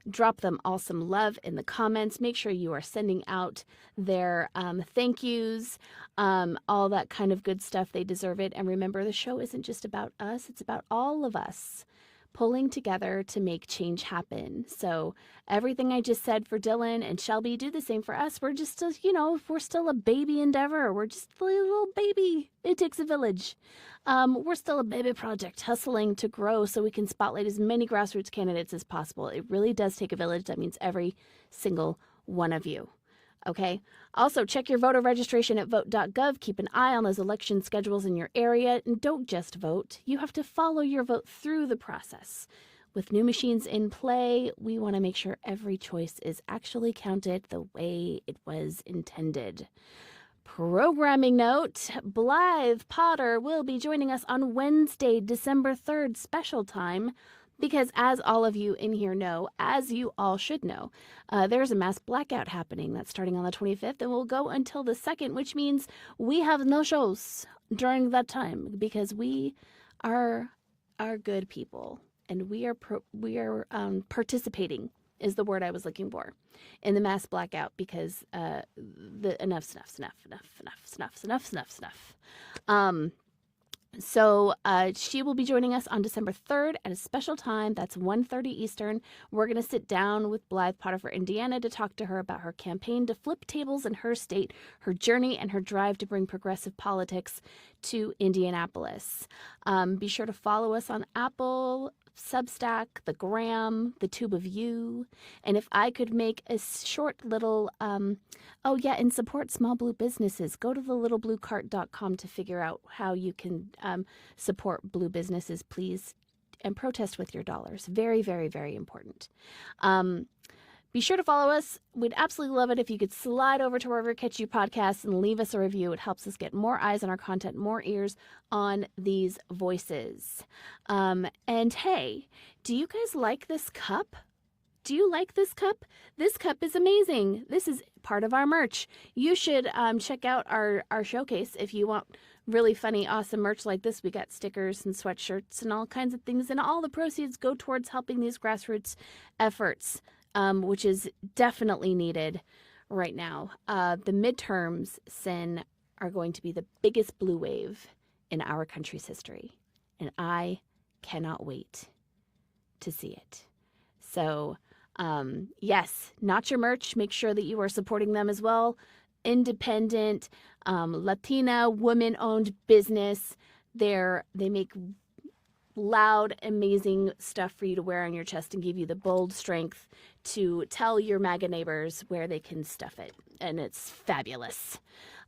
Drop them all some love in the comments. Make sure you are sending out their thank yous, all that kind of good stuff. They deserve it. And remember, the show isn't just about us. It's about all of us pulling together to make change happen. So everything I just said for Dylan and Shelby, do the same for us. We're just, we're still a baby endeavor. We're just a little baby. It takes a village. We're still a baby project hustling to grow so we can spotlight as many grassroots candidates as possible. It really does take a village. That means every single one of you. Okay. Also, check your voter registration at vote.gov. Keep an eye on those election schedules in your area. And don't just vote. You have to follow your vote through the process. With new machines in play, we want to make sure every choice is actually counted the way it was intended. Programming note, Blythe Potter will be joining us on Wednesday, December 3rd, special time. Because as all of you in here know, as you all should know, there's a mass blackout happening that's starting on the 25th and will go until the 2nd, which means we have no shows during that time because we are good people and we are participating is the word I was looking for in the mass blackout because enough snuff. So she will be joining us on December 3rd at a special time. That's 1:30 Eastern. We're going to sit down with Blythe Potter for Indiana to talk to her about her campaign to flip tables in her state, her journey, and her drive to bring progressive politics to Indianapolis. Be sure to follow us on Apple, Substack, the Gram, the Tube of You. And if I could make a short little, and support small blue businesses, go to thelittlebluecart.com to figure out how you can support blue businesses, please, and protest with your dollars. Very, very, very important. Be sure to follow us. We'd absolutely love it if you could slide over to wherever you catch you podcasts and leave us a review. It helps us get more eyes on our content, more ears on these voices. And hey, do you guys like this cup? Do you like this cup? This cup is amazing. This is part of our merch. You should check out our showcase if you want really funny, awesome merch like this. We got stickers and sweatshirts and all kinds of things. And all the proceeds go towards helping these grassroots efforts. Which is definitely needed right now. The midterms, Sin, are going to be the biggest blue wave in our country's history. And I cannot wait to see it. So, yes, not your merch. Make sure that you are supporting them as well. Independent, Latina, women-owned business. They make loud, amazing stuff for you to wear on your chest and give you the bold strength to tell your MAGA neighbors where they can stuff it. And it's fabulous.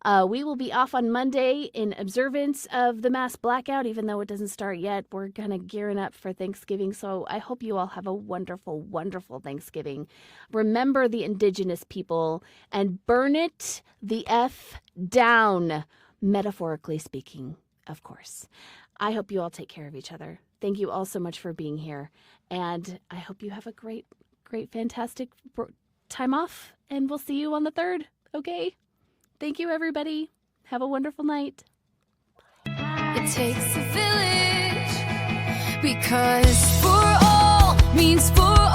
We will be off on Monday in observance of the mass blackout, even though it doesn't start yet. We're kind of gearing up for Thanksgiving. So I hope you all have a wonderful, wonderful Thanksgiving. Remember the indigenous people and burn it the F down, metaphorically speaking, of course. I hope you all take care of each other. Thank you all so much for being here. And I hope you have a great, fantastic time off. And we'll see you on the 3rd. Okay? Thank you, everybody. Have a wonderful night. It takes a village because for all means for all.